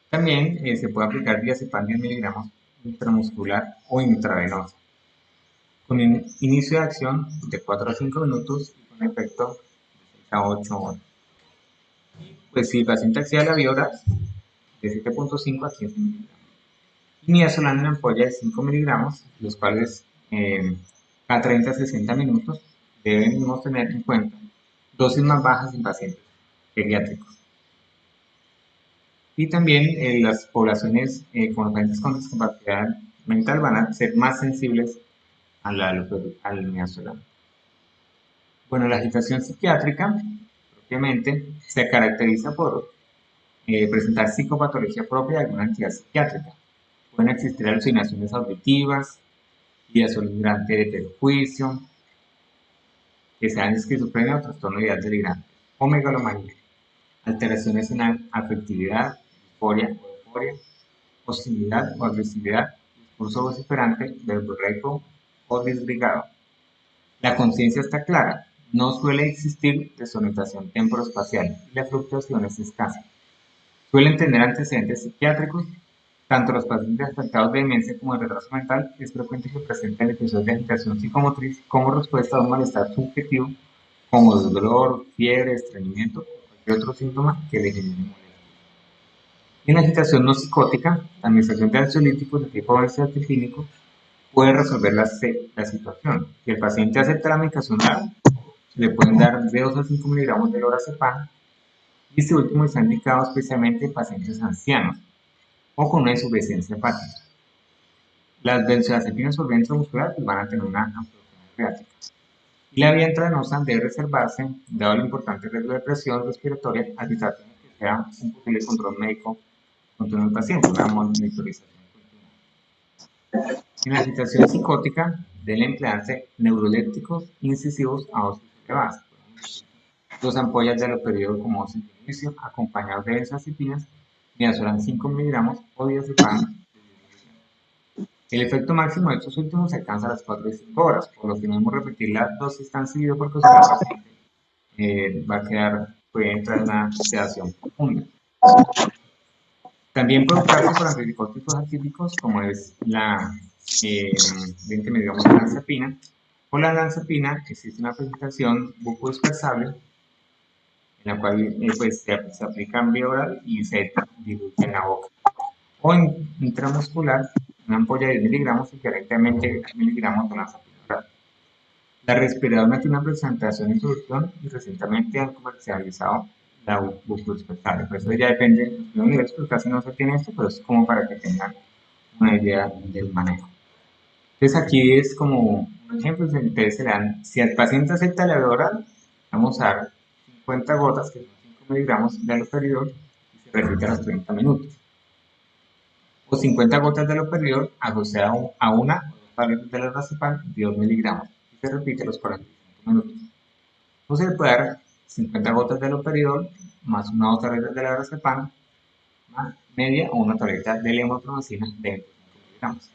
También se puede aplicar diazepam 10 miligramos intramuscular o intravenosa, con un inicio de acción de 4 a 5 minutos y con efecto de 6 a 8 horas. Pues si el paciente accede a la vía oral, de 7.5 a 15 miligramos. Y midazolam en ampolla de 5 miligramos, los cuales cada 30 a 60 minutos debemos tener en cuenta dosis más bajas en pacientes pediátricos. Y también las poblaciones con pacientes con discapacidad mental van a ser más sensibles al midazolam. Bueno, la agitación psiquiátrica propiamente se caracteriza por presentar psicopatología propia de alguna entidad psiquiátrica. Pueden existir alucinaciones auditivas, ideación delirante de perjuicio, que sean esquizofrenia o trastorno de ideas delirante, o megalomanía, alteraciones en la afectividad, disforia o euforia, hostilidad o agresividad, discurso vociferante, verborreico o desbrigado. La conciencia está clara, no suele existir desorientación temporoespacial y la fluctuación es escasa. Suelen tener antecedentes psiquiátricos. Tanto los pacientes afectados de demencia como de retraso mental es frecuente que presenten episodios de agitación psicomotriz como respuesta a un malestar subjetivo como dolor, fiebre, estreñimiento o cualquier otro síntoma que le genere molestia. En la agitación no psicótica, la administración de ansiolíticos de tipo benzodiazepínico puede resolver la situación. Si el paciente acepta la medicación oral, le pueden dar de 2 a 5 miligramos de lorazepam y este último está indicado especialmente en pacientes ancianos o con una insuficiencia hepática. Las benzodiazepinas por vía intramuscular van a tener una absorción creática. Y la vía intravenosa debe reservarse, dado el importante riesgo de presión respiratoria, al tratar que sea un posible control médico continuo del paciente, una monitorización continua. En la agitación psicótica deben emplearse neurolépticos incisivos a dosis elevadas. 2 ampollas de haloperidol como dosis de inicio, acompañados de benzodiazepinas, midazolam 5 miligramos o diazepam. El efecto máximo de estos últimos se alcanza a las 4 y 5 horas, por lo que no debemos repetir la dosis tan seguido porque si no el paciente puede entrar en una sedación profunda. También puede optarse por antibióticos atípicos como es la 20 miligramos de olanzapina. O la olanzapina existe una presentación bucodispersable en la cual pues, se aplica en vía oral y se diluye en la boca. O en intramuscular, una ampolla de 10 miligramos y directamente 10 miligramos de olanzapina oral. La respiradona tiene una presentación en solución y recientemente han comercializado la buclus pectoral. Por eso ya depende de los niveles, pues casi no se tiene esto, pero es como para que tengan una idea del manejo. Entonces aquí es como un ejemplo, entonces se le dan, si el paciente acepta la vía oral, vamos a dar 50 gotas, que son 5 miligramos de haloperidol, y se repite a los 30 minutos. O 50 gotas de haloperidol asociado a una o dos tabletas de lorazepam de 2 miligramos, y se repite a los 45 minutos. O se le puede dar 50 gotas de haloperidol más una o dos tabletas de lorazepam, más media o una tableta de levotiroxina de 25 miligramos.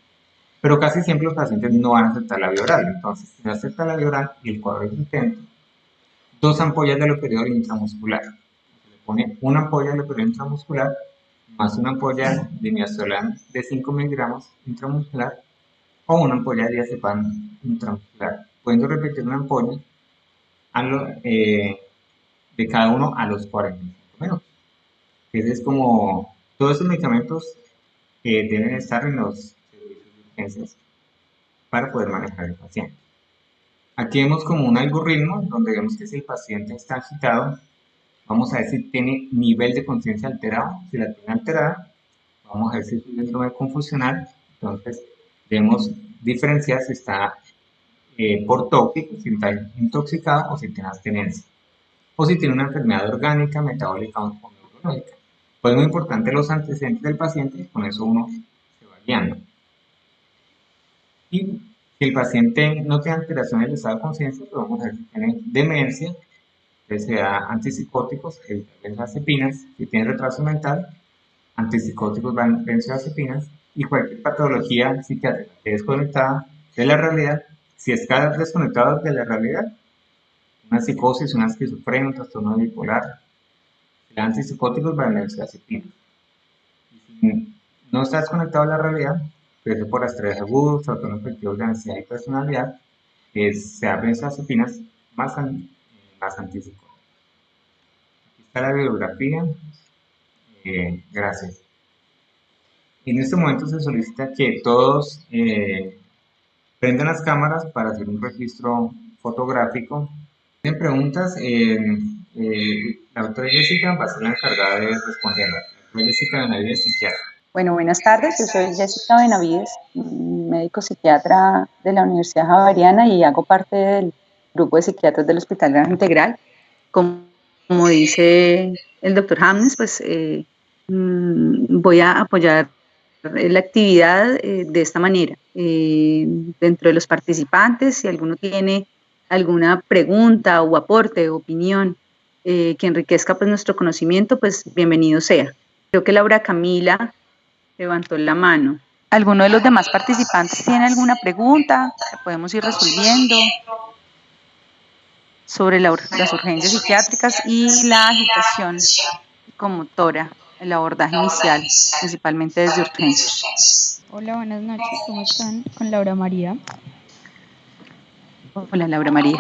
Pero casi siempre los pacientes no van a aceptar la vía oral. Entonces, si no acepta la vía oral y el cuadro es intento, 2 ampollas de haloperidol intramuscular. Se le pone una ampolla de haloperidol intramuscular más una ampolla de midazolam de 5 miligramos intramuscular o una ampolla de diazepam intramuscular. Pueden repetir una ampolla de cada uno a los 45 minutos. Ese es como todos esos medicamentos que deben estar en los servicios de urgencias para poder manejar el paciente. Aquí vemos como un algoritmo donde vemos que si el paciente está agitado, vamos a ver si tiene nivel de conciencia alterado. Si la tiene alterada, vamos a ver si es un síndrome confusional. Entonces, debemos diferenciar si está por tóxico, si está intoxicado o si tiene abstinencia. O si tiene una enfermedad orgánica, metabólica o neurológica. Pues es muy importante los antecedentes del paciente y con eso uno se va guiando. Y si el paciente no tiene alteraciones del estado de conciencia, pues vamos a ver si tiene demencia, que sea antipsicóticos, benzodiazepinas, si tiene retraso mental, antipsicóticos, benzodiazepinas, y cualquier patología psiquiátrica que es desconectada de la realidad, si está desconectado de la realidad, una psicosis, una esquizofrenia, un trastorno bipolar, el antipsicóticos, benzodiazepinas. Y si no está desconectado de la realidad, puede por estrés agudo, trastornos afectivos de ansiedad y personalidad, se abren esas espinas más antipsicóticas. Aquí está la bibliografía. Gracias. En este momento se solicita que todos prendan las cámaras para hacer un registro fotográfico. Tienen preguntas, la doctora Jessica va a ser la encargada de responderlas. La doctora Jessica Benavides, psiquiatra. Bueno, buenas tardes, yo soy Jessica Benavides, médico psiquiatra de la Universidad Javeriana y hago parte del grupo de psiquiatras del Hospital Granja Integral. Como dice el doctor Hamnes, pues voy a apoyar la actividad de esta manera. Dentro de los participantes, si alguno tiene alguna pregunta o aporte o opinión que enriquezca pues nuestro conocimiento, pues bienvenido sea. Creo que Laura Camila levantó la mano. ¿Alguno de los demás participantes tiene alguna pregunta que podemos ir resolviendo sobre las urgencias psiquiátricas y la agitación psicomotora, el abordaje inicial, principalmente desde urgencias? Hola, buenas noches, ¿cómo están? Con Laura María. Hola, Laura María.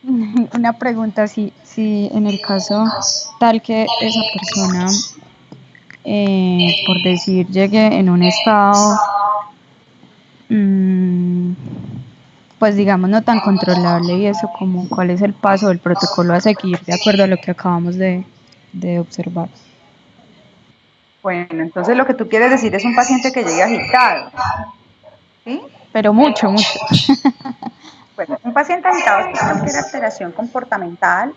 Una pregunta, si en el caso tal que esa persona, por decir, llegue en un estado, pues digamos, no tan controlable y eso, como cuál es el paso del protocolo a seguir de acuerdo a lo que acabamos de observar. Bueno, entonces lo que tú quieres decir es un paciente que llegue agitado, ¿sí? Pero mucho. Bueno, un paciente agitado es cualquier alteración comportamental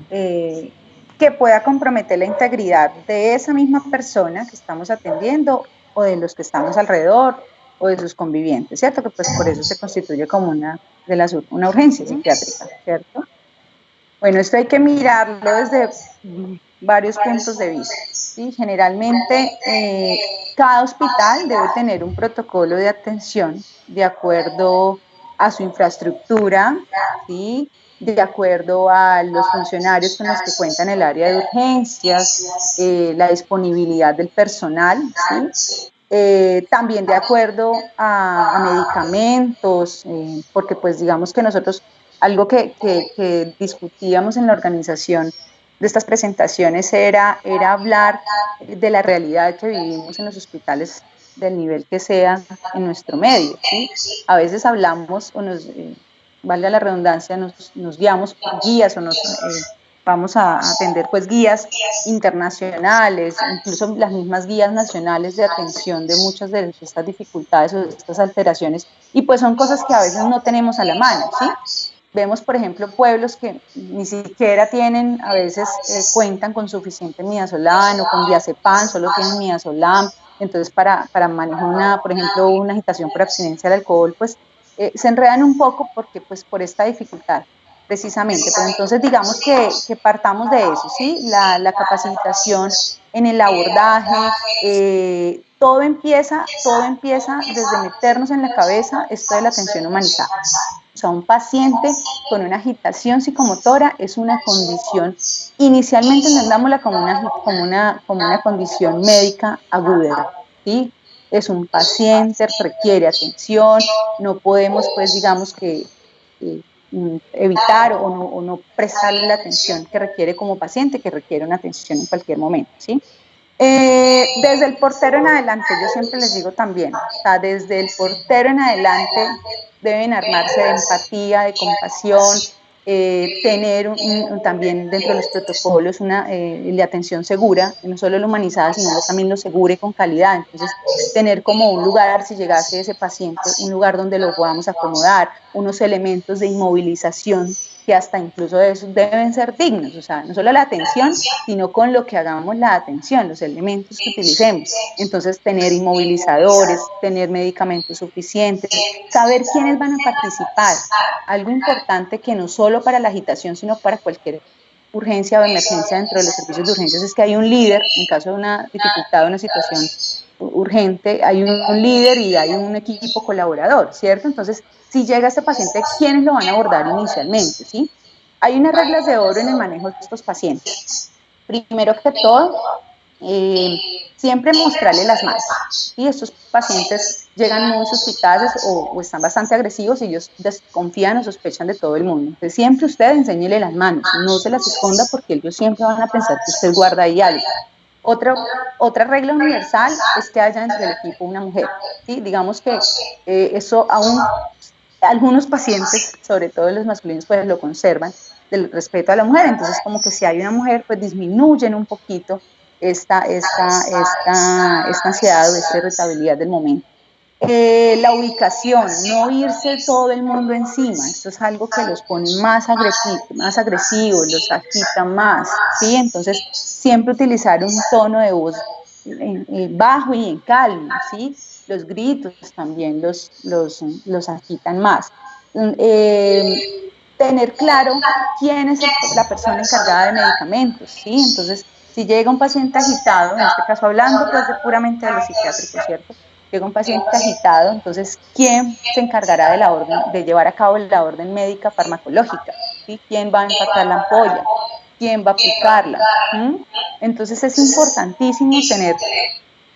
que pueda comprometer la integridad de esa misma persona que estamos atendiendo o de los que estamos alrededor o de sus convivientes, ¿cierto? Que pues por eso se constituye como una urgencia psiquiátrica, ¿cierto? Bueno, esto hay que mirarlo desde varios puntos de vista, ¿sí? Generalmente cada hospital debe tener un protocolo de atención de acuerdo a su infraestructura, ¿sí? De acuerdo a los funcionarios con los que cuenta en el área de urgencias, la disponibilidad del personal, ¿sí? También de acuerdo a medicamentos, porque pues digamos que nosotros, algo que discutíamos en la organización de estas presentaciones era hablar de la realidad que vivimos en los hospitales del nivel que sea en nuestro medio, ¿sí? A veces hablamos o valga la redundancia, nos guiamos por guías o nos vamos a atender pues guías internacionales, incluso las mismas guías nacionales de atención de muchas de estas dificultades o de estas alteraciones, y pues son cosas que a veces no tenemos a la mano, ¿sí? Vemos, por ejemplo, pueblos que ni siquiera tienen, a veces cuentan con suficiente midazolam o con diazepam, solo tienen midazolam. Entonces, para manejar por ejemplo, una agitación por abstinencia del alcohol, pues se enredan un poco porque, pues, por esta dificultad, precisamente. Pero entonces, digamos que partamos de eso, ¿sí? La capacitación en el abordaje, todo empieza desde meternos en la cabeza esto de la atención humanizada. O sea, un paciente con una agitación psicomotora es una condición, inicialmente entendámosla como una condición médica aguda, ¿sí? Es un paciente, requiere atención, no podemos, pues, digamos que evitar o no prestarle la atención que requiere como paciente, que requiere una atención en cualquier momento, ¿sí? Desde el portero en adelante, yo siempre les digo también, o sea, desde el portero en adelante deben armarse de empatía, de compasión, tener también dentro de los protocolos de atención segura, no solo lo humanizada, sino también lo segura y con calidad. Entonces, tener como un lugar, si llegase ese paciente, un lugar donde lo podamos acomodar, unos elementos de inmovilización que hasta incluso de esos deben ser dignos, o sea, no solo la atención, sino con lo que hagamos la atención, los elementos que utilicemos. Entonces, tener inmovilizadores, tener medicamentos suficientes, saber quiénes van a participar. Algo importante que no solo para la agitación, sino para cualquier urgencia o emergencia dentro de los servicios de urgencias es que hay un líder, en caso de una dificultad o una situación urgente, hay un líder y hay un equipo colaborador, ¿cierto? Entonces, si llega este paciente, ¿quiénes lo van a abordar inicialmente? ¿Sí? Hay unas reglas de oro en el manejo de estos pacientes. Primero que todo, siempre mostrarle las manos. ¿Sí? Estos pacientes llegan muy suspicaces o están bastante agresivos y ellos desconfían o sospechan de todo el mundo. Entonces, siempre usted enséñele las manos, no se las esconda porque ellos siempre van a pensar que usted guarda ahí algo. Otra regla universal es que haya dentro del equipo una mujer. ¿Sí? Digamos que eso aún algunos pacientes, sobre todo los masculinos, pues lo conservan, del respeto a la mujer. Entonces, como que si hay una mujer, pues disminuyen un poquito esta ansiedad o esta irritabilidad del momento. La ubicación, no irse todo el mundo encima, esto es algo que los pone más agresivos, los agita más, ¿sí? Entonces, siempre utilizar un tono de voz bajo y en calma, ¿sí? Los gritos también los agitan más. Tener claro quién es la persona encargada de medicamentos, ¿sí? Entonces, si llega un paciente agitado, en este caso hablando pues puramente de lo psiquiátrico, ¿cierto? Llega un paciente agitado, entonces, ¿quién se encargará de llevar a cabo la orden médica farmacológica? ¿Sí? ¿Quién va a empacar la ampolla? ¿Quién va a aplicarla? Entonces, es importantísimo tener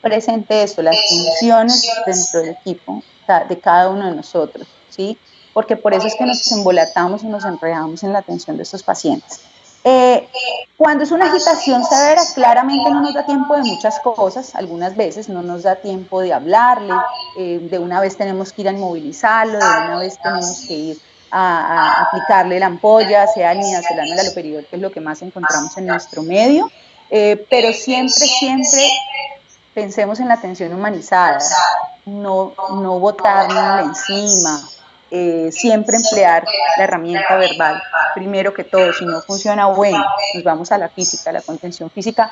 presente esto, las funciones dentro del equipo de cada uno de nosotros, ¿sí? Porque por eso es que nos embolatamos y nos enredamos en la atención de estos pacientes. Cuando es una agitación severa, claramente no nos da tiempo de muchas cosas, algunas veces no nos da tiempo de hablarle, de una vez tenemos que ir a inmovilizarlo, de una vez tenemos que ir a aplicarle la ampolla, sea el midazolam o el haloperidol, que es lo que más encontramos en nuestro medio, pero siempre pensemos en la atención humanizada, no botarle encima, siempre emplear la herramienta verbal, primero que todo. Si no funciona, bueno, nos vamos a la física, a la contención física,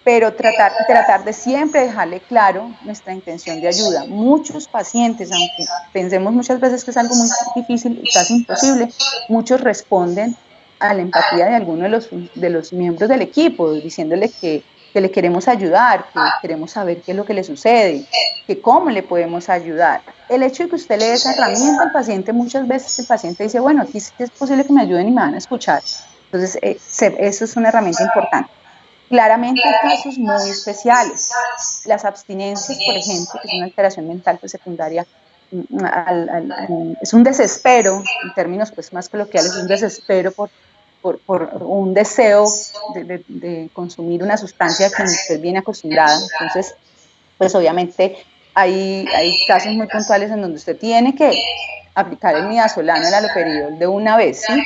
pero tratar de siempre dejarle claro nuestra intención de ayuda. Muchos pacientes, aunque pensemos muchas veces que es algo muy difícil y casi imposible, muchos responden a la empatía de alguno de los miembros del equipo, diciéndole que le queremos ayudar, que queremos saber qué es lo que le sucede, que cómo le podemos ayudar. El hecho de que usted le dé esa herramienta al paciente, muchas veces el paciente dice, bueno, aquí sí es posible que me ayuden y me van a escuchar. Entonces, eso es una herramienta importante. Claramente hay casos muy especiales. Las abstinencias, por ejemplo, que es una alteración mental pues, secundaria, es un desespero, en términos pues, más coloquiales, es un desespero por un deseo de consumir una sustancia que usted viene acostumbrada. Entonces, pues obviamente hay casos muy puntuales en donde usted tiene que aplicar el midazolam o el haloperidol de una vez, ¿sí?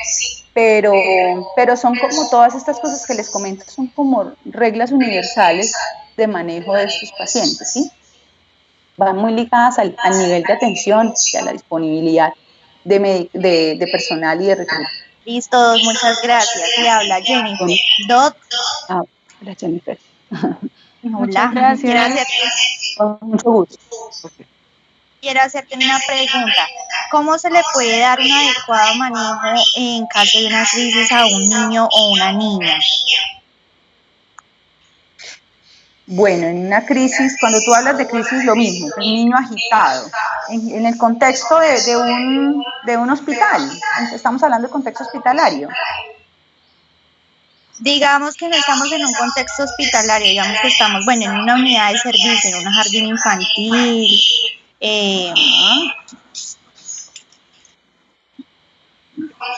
pero son como todas estas cosas que les comento, son como reglas universales de manejo de estos pacientes, ¿sí? Van muy ligadas al nivel de atención y a la disponibilidad de personal y de recursos. Listo, muchas gracias. Le habla Jennifer. Doc. Hola, Jennifer. Muchas Hola. gracias. Con mucho gusto. Quiero hacerte una pregunta. ¿Cómo se le puede dar un adecuado manejo en caso de una crisis a un niño o una niña? Bueno, en una crisis, cuando tú hablas de crisis, lo mismo, un niño agitado. En el contexto de un hospital, estamos hablando de contexto hospitalario. Digamos que no estamos en un contexto hospitalario, digamos que estamos, bueno, en una unidad de servicio, en un jardín infantil.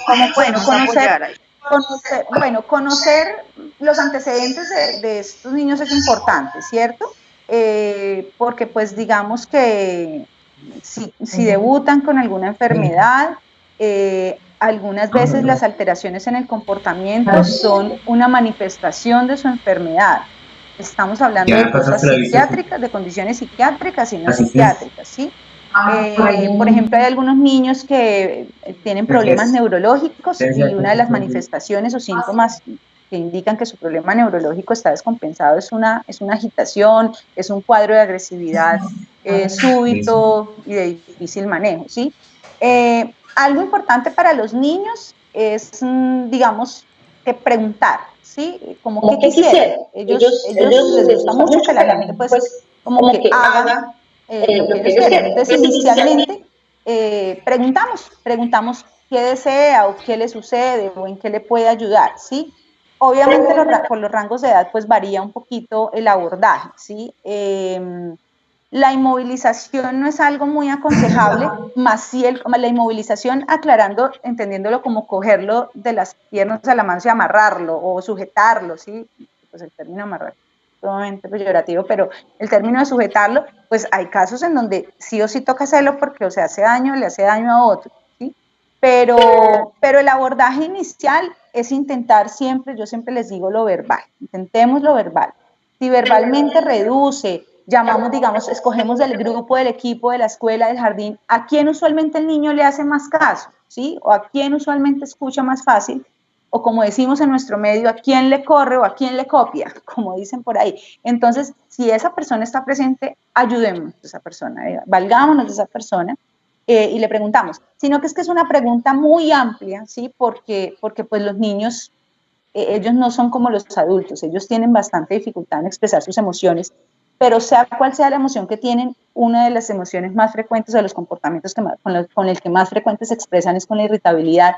¿Cómo podemos apoyar ahí? Conocer los antecedentes de estos niños es importante, ¿cierto? Porque pues digamos que si debutan con alguna enfermedad, algunas veces las alteraciones en el comportamiento son una manifestación de su enfermedad. Estamos hablando de cosas psiquiátricas, de condiciones psiquiátricas y no psiquiátricas, ¿sí? Por ejemplo, hay algunos niños que tienen problemas neurológicos y una de las manifestaciones o síntomas que indican que su problema neurológico está descompensado es una agitación, es un cuadro de agresividad súbito y de difícil manejo, ¿sí? Algo importante para los niños es, digamos, que preguntar, ¿sí? Como que quisieran. Ellos les gusta mucho que la gente, pues, como que haga lo que ellos quieren. Entonces, inicialmente, preguntamos qué desea o qué le sucede o en qué le puede ayudar, ¿sí? Obviamente, por los rangos de edad, pues, varía un poquito el abordaje, ¿sí? La inmovilización no es algo muy aconsejable, más si la inmovilización, aclarando, entendiéndolo como cogerlo de las piernas a la mano y amarrarlo o sujetarlo, ¿sí? Pues el término amarrar es sumamente peyorativo, pero el término de sujetarlo, pues hay casos en donde sí o sí toca hacerlo porque o se hace daño, le hace daño a otro, ¿sí? Pero el abordaje inicial es intentar siempre, yo siempre les digo lo verbal, intentemos lo verbal. Si verbalmente reduce, llamamos, digamos, escogemos del grupo, del equipo, de la escuela, del jardín, ¿a quién usualmente el niño le hace más caso? ¿Sí? ¿O a quién usualmente escucha más fácil? O como decimos en nuestro medio, ¿a quién le corre o a quién le copia? Como dicen por ahí. Entonces, si esa persona está presente, ayudemos a esa persona, valgámonos de esa persona y le preguntamos. Sino que es una pregunta muy amplia, ¿sí? Porque pues los niños, ellos no son como los adultos, ellos tienen bastante dificultad en expresar sus emociones, pero sea cual sea la emoción que tienen, una de las emociones más frecuentes o los comportamientos con el que más frecuentes se expresan es con la irritabilidad,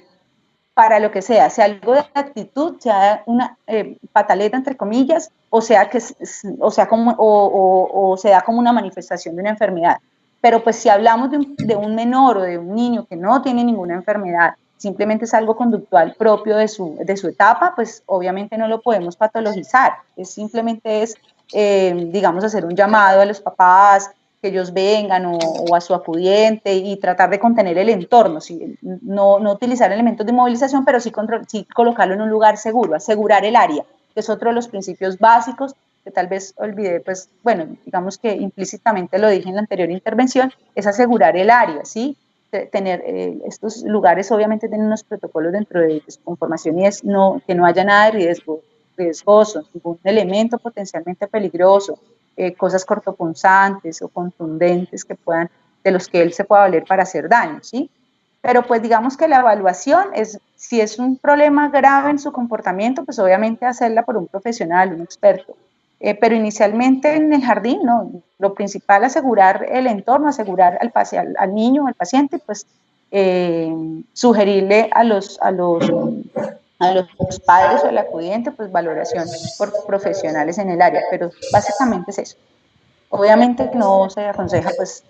para lo que sea algo de actitud, sea una pataleta entre comillas, o sea como una manifestación de una enfermedad. Pero pues si hablamos de un menor o de un niño que no tiene ninguna enfermedad, simplemente es algo conductual propio de su etapa, pues obviamente no lo podemos patologizar, simplemente es, digamos, hacer un llamado a los papás, que ellos vengan o a su acudiente y tratar de contener el entorno, ¿sí? No utilizar elementos de movilización, pero sí colocarlo en un lugar seguro, asegurar el área, que es otro de los principios básicos que tal vez olvidé, pues bueno, digamos que implícitamente lo dije en la anterior intervención, es asegurar el área, ¿sí? Tener estos lugares obviamente tienen unos protocolos dentro de su conformación y es que no haya nada de riesgoso, ningún elemento potencialmente peligroso, cosas cortopunzantes o contundentes de los que él se pueda valer para hacer daño, ¿sí? Pero pues digamos que la evaluación es, si es un problema grave en su comportamiento, pues obviamente hacerla por un profesional, un experto. Pero inicialmente en el jardín, no, lo principal es asegurar el entorno, asegurar al niño, al paciente, pues sugerirle a los padres o al acudiente, pues valoración por profesionales en el área, pero básicamente es eso. Obviamente no se aconseja pues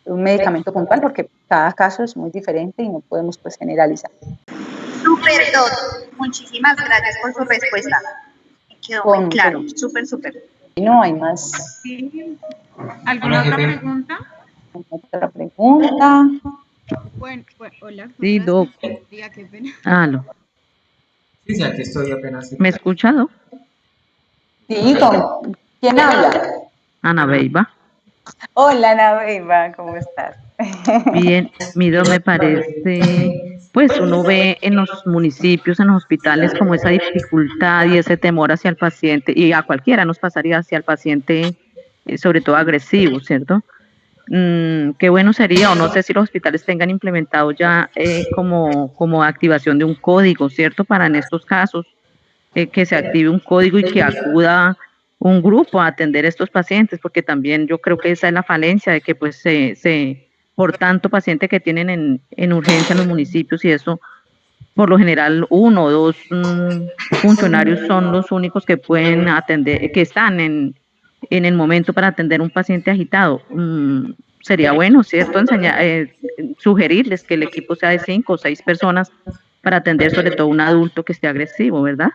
un medicamento puntual porque cada caso es muy diferente y no podemos pues generalizar. Súper, doctor. Muchísimas gracias por su respuesta. Me quedó muy claro. Súper. No hay más. ¿Sí? ¿Alguna otra pregunta? ¿Otra pregunta? Bueno, hola. Sí, doc. Diga, qué pena. Ah, no. Sí, sí, aquí estoy apenas. ¿Me escucha, no? Sí, ¿quién habla? Ana Beiba. Hola, Ana Beiba, ¿cómo estás? Bien, Mido, me parece, pues uno ve en los municipios, en los hospitales, como esa dificultad y ese temor hacia el paciente, y a cualquiera nos pasaría hacia el paciente, sobre todo agresivo, ¿cierto? Qué bueno sería, o no sé si los hospitales tengan implementado ya como activación de un código, ¿cierto? Para en estos casos, que se active un código y que acuda un grupo a atender a estos pacientes, porque también yo creo que esa es la falencia de que pues por tanto paciente que tienen en urgencia en los municipios y eso, por lo general uno o dos funcionarios son los únicos que pueden atender, que están en el momento para atender un paciente agitado. Sería bueno, ¿cierto? Sugerirles que el equipo sea de 5 o 6 personas para atender sobre todo un adulto que esté agresivo, ¿verdad?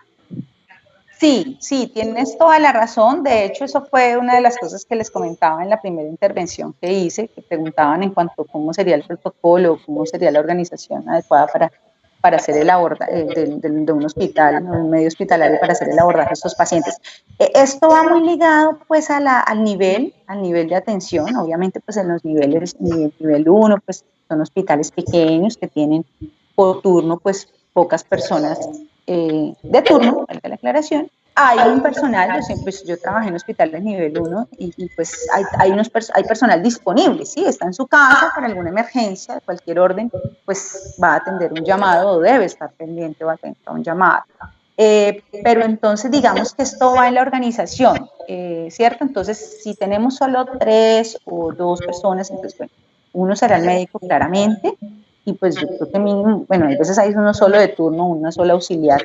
Sí, sí, tienes toda la razón. De hecho, eso fue una de las cosas que les comentaba en la primera intervención que hice, que preguntaban en cuanto a cómo sería el protocolo, cómo sería la organización adecuada para hacer el abordaje de un hospital, un medio hospitalario para hacer el abordaje de estos pacientes. Esto va muy ligado pues al nivel de atención. Obviamente pues en los niveles, nivel 1 pues son hospitales pequeños que tienen por turno pues pocas personas de turno, valga la aclaración. Hay un personal, yo trabajé en hospitales nivel 1 y pues hay personal disponible, ¿sí? Está en su casa para alguna emergencia de cualquier orden, pues va a atender un llamado o debe estar pendiente o atento a un llamado. Pero entonces digamos que esto va en la organización, ¿cierto? Entonces si tenemos solo 3 o 2 personas, entonces bueno, uno será el médico claramente, y pues yo creo que mínimo, bueno, a veces hay uno solo de turno, una sola auxiliar,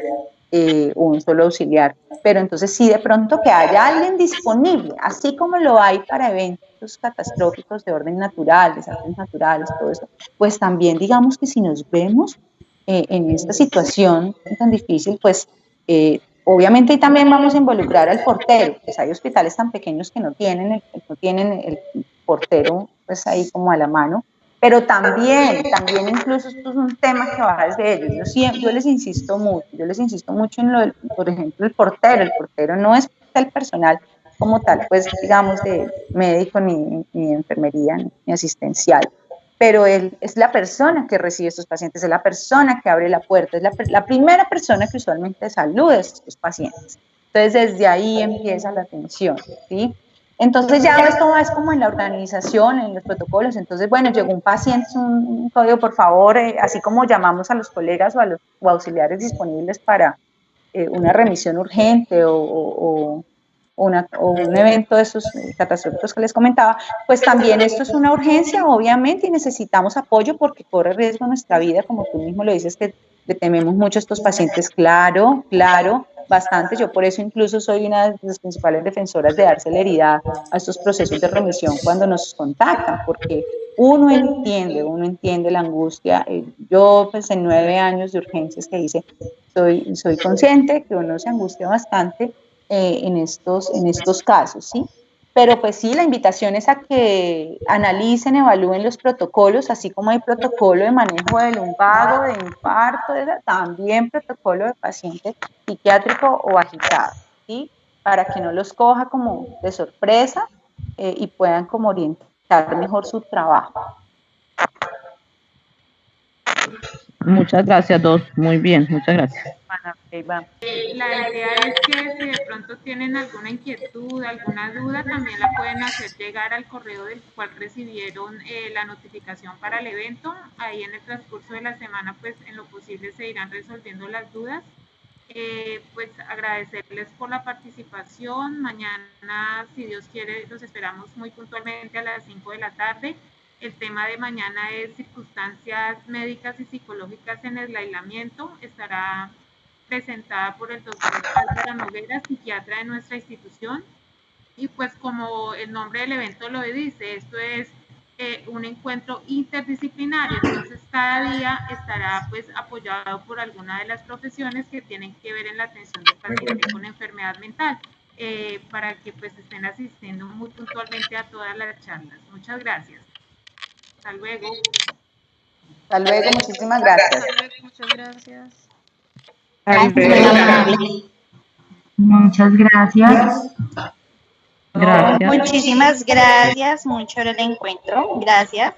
o un solo auxiliar, pero entonces sí de pronto que haya alguien disponible, así como lo hay para eventos catastróficos de orden natural, desastres naturales, todo eso, pues también digamos que si nos vemos en esta situación tan difícil, pues obviamente también vamos a involucrar al portero, pues hay hospitales tan pequeños que no tienen el portero pues ahí como a la mano, pero también incluso esto es un tema que va desde ellos. Yo les insisto mucho en lo del, por ejemplo, el portero no es el personal como tal, pues digamos de médico ni de enfermería ni asistencial, pero él es la persona que recibe a estos pacientes, es la persona que abre la puerta, es la primera persona que usualmente saluda a estos pacientes. Entonces desde ahí empieza la atención, ¿sí? Entonces ya esto es como en la organización, en los protocolos. Entonces, bueno, llegó un paciente, un código, por favor, así como llamamos a los colegas o auxiliares disponibles para una remisión urgente o un evento de esos catastróficos que les comentaba, pues también esto es una urgencia, obviamente, y necesitamos apoyo porque corre riesgo nuestra vida, como tú mismo lo dices, que le tememos mucho a estos pacientes, claro, bastante. Yo por eso incluso soy una de las principales defensoras de dar celeridad a estos procesos de remisión cuando nos contactan, porque uno entiende la angustia. Yo pues en 9 años de urgencias que hice, soy consciente que uno se angustia bastante en estos casos, ¿sí? Pero pues sí, la invitación es a que analicen, evalúen los protocolos, así como hay protocolo de manejo de lumbago, de infarto, también protocolo de paciente psiquiátrico o agitado, ¿sí? Para que no los coja como de sorpresa y puedan como orientar mejor su trabajo. Muchas gracias, dos. Muy bien, muchas gracias. La idea es que si de pronto tienen alguna inquietud, alguna duda, también la pueden hacer llegar al correo del cual recibieron la notificación para el evento. Ahí en el transcurso de la semana, pues en lo posible se irán resolviendo las dudas. Pues agradecerles por la participación. Mañana, si Dios quiere, los esperamos muy puntualmente a las 5 de la tarde. El tema de mañana es circunstancias médicas y psicológicas en el aislamiento. Estará presentada por el doctor Álvaro Noguera, psiquiatra de nuestra institución. Y pues como el nombre del evento lo dice, esto es un encuentro interdisciplinario, entonces cada día estará pues apoyado por alguna de las profesiones que tienen que ver en la atención del paciente con enfermedad mental, para que pues estén asistiendo muy puntualmente a todas las charlas. Muchas gracias. Hasta luego. Hasta luego, muchísimas gracias. Hasta luego, muchas gracias. Gracias, muy amable. Muchas gracias. Gracias. Muchísimas gracias, muy chévere el encuentro. Gracias.